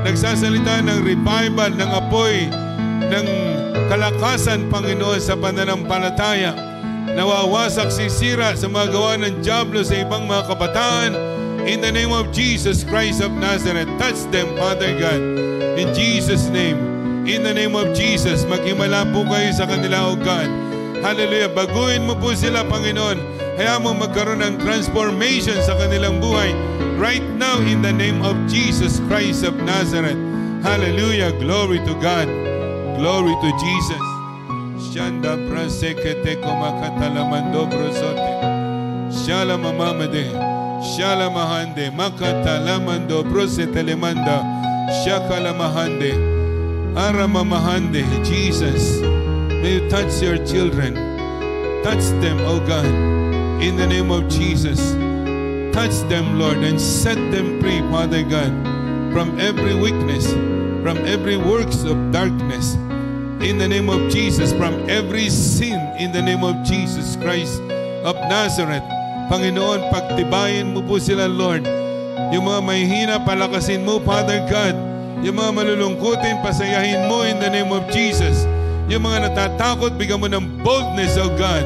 Nagsasalita ng revival, ng apoy, ng kalakasan, Panginoon, sa pananampalataya. Nawawasak, sisira sa mga gawa ng dyablo sa ibang mga kabataan. In the name of Jesus Christ of Nazareth, touch them, Father God. In Jesus' name, in the name of Jesus, maghimala po kayo sa kanila, O God. Hallelujah. Baguhin mo po sila, Panginoon. Hayaan mo magkaroon ng transformation sa kanilang buhay. Right now, in the name of Jesus Christ of Nazareth. Hallelujah. Glory to God. Glory to Jesus. Shanda prasekete komakatalamando brosote. Shala mamamade. Shala mahande. Makatalamando brosetelemanda. Shakala mahande. Arama mahande. Jesus. May you touch your children. Touch them, O God. In the name of Jesus. Touch them, Lord, and set them free, Father God, from every weakness, from every works of darkness. In the name of Jesus, from every sin, in the name of Jesus Christ of Nazareth. Panginoon, pagtibayin mo po sila, Lord. Yung mga mahihina, palakasin mo, Father God. Yung mga malulungkutin, pasayahin mo in the name of Jesus. Yung mga natatakot, bigyan mo ng boldness, O God.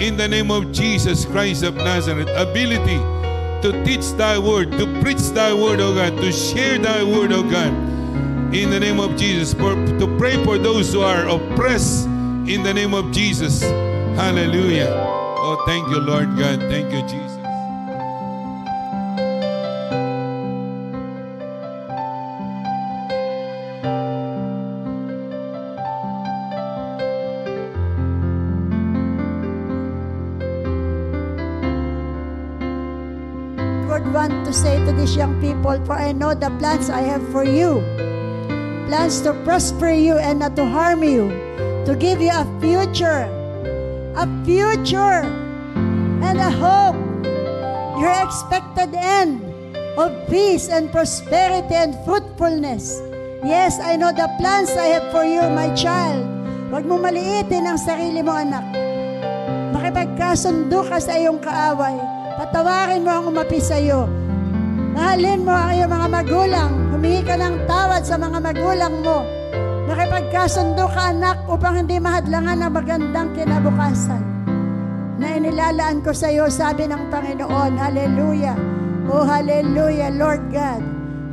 In the name of Jesus Christ of Nazareth. Ability to teach Thy word, to preach Thy word, O God, to share Thy word, O God. In the name of Jesus, to pray for those who are oppressed in the name of Jesus. Hallelujah. Oh, thank you, Lord God. Thank you, Jesus. Lord, want to say to these young people, for I know the plans I have for you. Plans to prosper you and not to harm you, to give you a future and a hope, your expected end of peace and prosperity and fruitfulness. Yes, I know the plans I have for you, my child. Huwag mo maliitin ang sarili mo, anak. Makipagkasundo ka sa iyong kaaway. Patawarin mo ang umapi sa iyo. Mahalin mo ang iyong mga magulang. Humingi ka ng tawad sa mga magulang mo. Nakipagkasundo ka, anak, upang hindi mahadlangan ang magandang kinabukasan na inilalaan ko sa iyo, sabi ng Panginoon. Hallelujah. Oh, hallelujah, Lord God.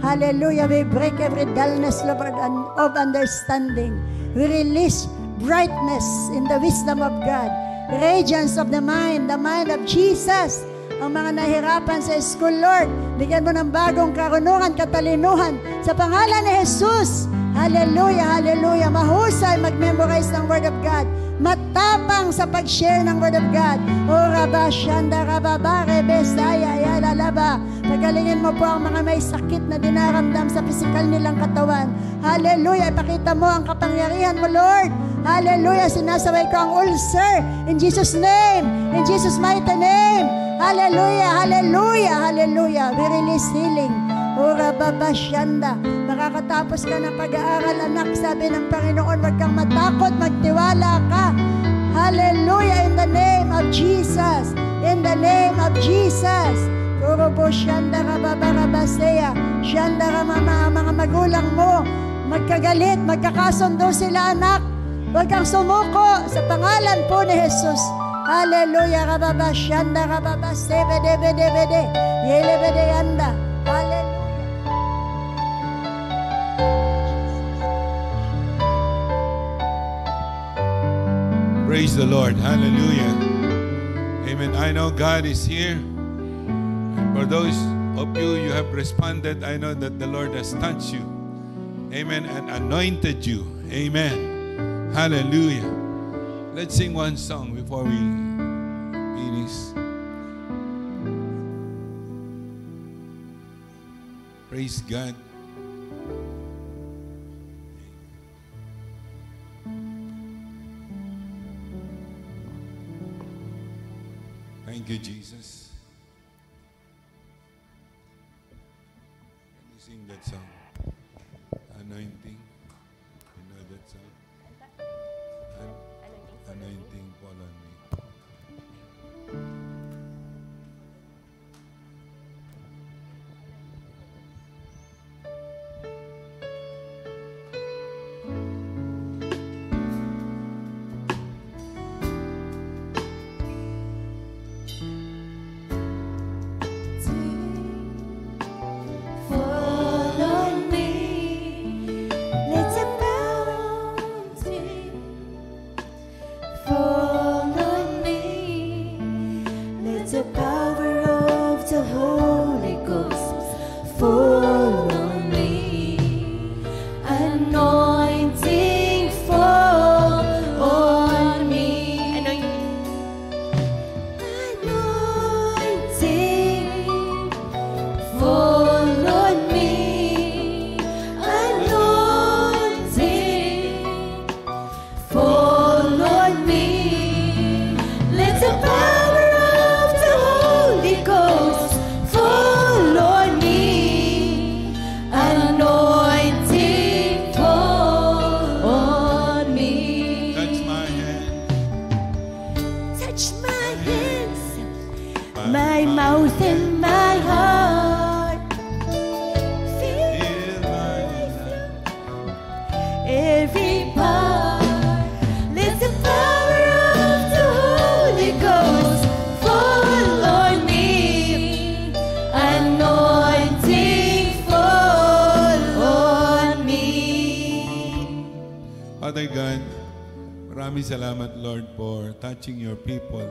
Hallelujah. We break every dullness, Lord, of understanding. We release brightness in the wisdom of God. Radiance of the mind of Jesus. Ang mga nahirapan sa school, Lord, bigyan mo ng bagong karunungan, katalinuhan sa pangalan ni Jesus. Hallelujah, hallelujah. Mahusay mag-memorize ng Word of God. Matapang sa pag-share ng Word of God. O Rabba, Shanda, Rababa, Rebesaya, Yalalaba. Pagalingin mo po ang mga may sakit na dinaramdam sa pisikal nilang katawan. Hallelujah. Ipakita mo ang kapangyarihan mo, Lord. Hallelujah. Sinasaway ko ang ulcer. In Jesus' name. In Jesus' mighty name. Hallelujah, hallelujah, hallelujah. We release healing. Ora baba shanda. Makakatapos ka ng pag-aaral, anak. Sabi ng Panginoon, huwag kang matakot, magtiwala ka. Hallelujah, in the name of Jesus. In the name of Jesus. Ora bo shanda rababa rabaseya. Shanda ramama, mga magulang mo. Magkagalit, magkakasundo sila, anak. Huwag kang sumuko sa pangalan po ni Jesus. Hallelujah, rababa shanda rababa sebede bede bede yele bede yanda. Hallelujah. Praise the Lord. Hallelujah. Amen. I know God is here. And for those of you have responded, I know that the Lord has touched you. Amen. And anointed you. Amen. Hallelujah. Let's sing one song before we finish. Praise God. you, Jesus. Can you sing that song? Anointing. You know that song? Anointing fall on me. Father God, maraming salamat, Lord, for touching your people,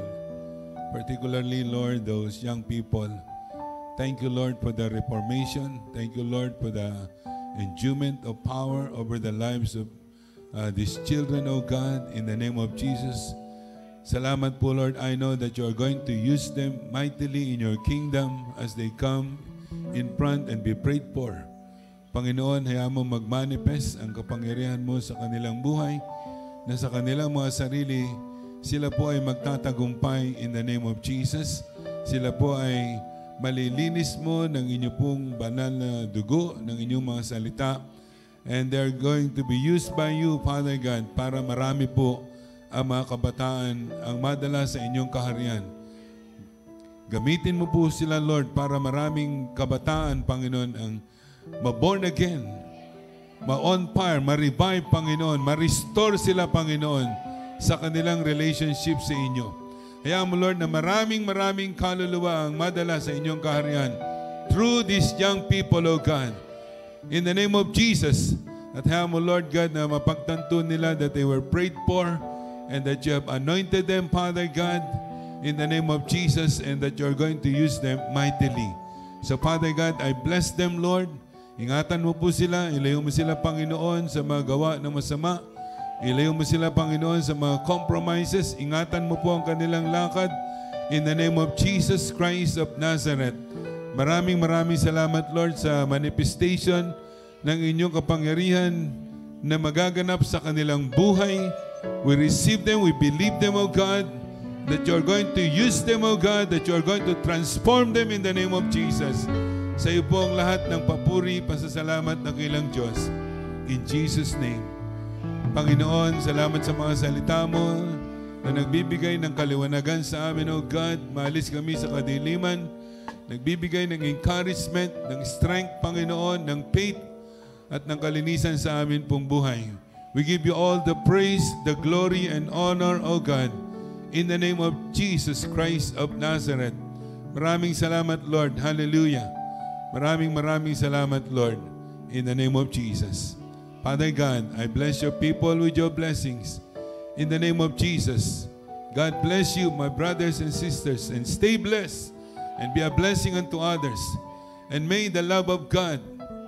particularly, Lord, those young people. Thank you, Lord, for the reformation. Thank you, Lord, for the endowment of power over the lives of these children, oh God, in the name of Jesus. Salamat po, Lord. I know that you are going to use them mightily in your kingdom as they come in front and be prayed for. Panginoon, hayaan mo mag-manifest ang kapangyarihan mo sa kanilang buhay, na sa kanilang mga sarili, sila po ay magtatagumpay in the name of Jesus. Sila po ay malilinis mo ng inyong pong banal na dugo, ng inyong mga salita. And they're going to be used by you, Father God, para marami po ang mga kabataan ang madala sa inyong kaharian. Gamitin mo po sila, Lord, para maraming kabataan, Panginoon, ang ma-born again, ma-on fire, ma-revive, Panginoon, ma-restore sila, Panginoon, sa kanilang relationship sa inyo. Hayaan mo, Lord, na maraming kaluluwa ang madala sa inyong kaharian through these young people, O God. In the name of Jesus, at hayaan mo, Lord God, na mapagtanto nila that they were prayed for and that you have anointed them, Father God, in the name of Jesus, and that you're going to use them mightily. So, Father God, I bless them, Lord. Ingatan mo po sila, ilayo mo sila, Panginoon, sa mga gawa na masama. Ilayo mo sila, Panginoon, sa mga compromises. Ingatan mo po ang kanilang lakad. In the name of Jesus Christ of Nazareth. Maraming salamat, Lord, sa manifestation ng inyong kapangyarihan na magaganap sa kanilang buhay. We receive them, we believe them, O God, that you are going to use them, O God, that you are going to transform them in the name of Jesus. Sa iyo po ang lahat ng papuri, pasasalamat ng ilang Diyos. In Jesus' name. Panginoon, salamat sa mga salita mo na nagbibigay ng kaliwanagan sa amin, O God. Maalis kami sa kadiliman. Nagbibigay ng encouragement, ng strength, Panginoon, ng faith at ng kalinisan sa amin pong buhay. We give you all the praise, the glory, and honor, O God, in the name of Jesus Christ of Nazareth. Maraming salamat, Lord. Hallelujah. Maraming salamat, Lord, in the name of Jesus. Father God, I bless your people with your blessings. In the name of Jesus, God bless you, my brothers and sisters, and stay blessed and be a blessing unto others. And may the love of God,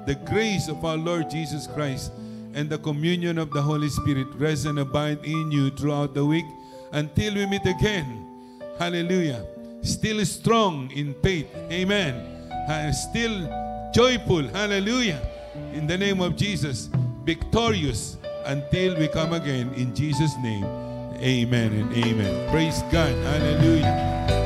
the grace of our Lord Jesus Christ, and the communion of the Holy Spirit rest and abide in you throughout the week until we meet again. Hallelujah. Still strong in faith. Amen. Still joyful. Hallelujah. In the name of Jesus. Victorious until we come again in Jesus' name. Amen and amen. Praise God. Hallelujah.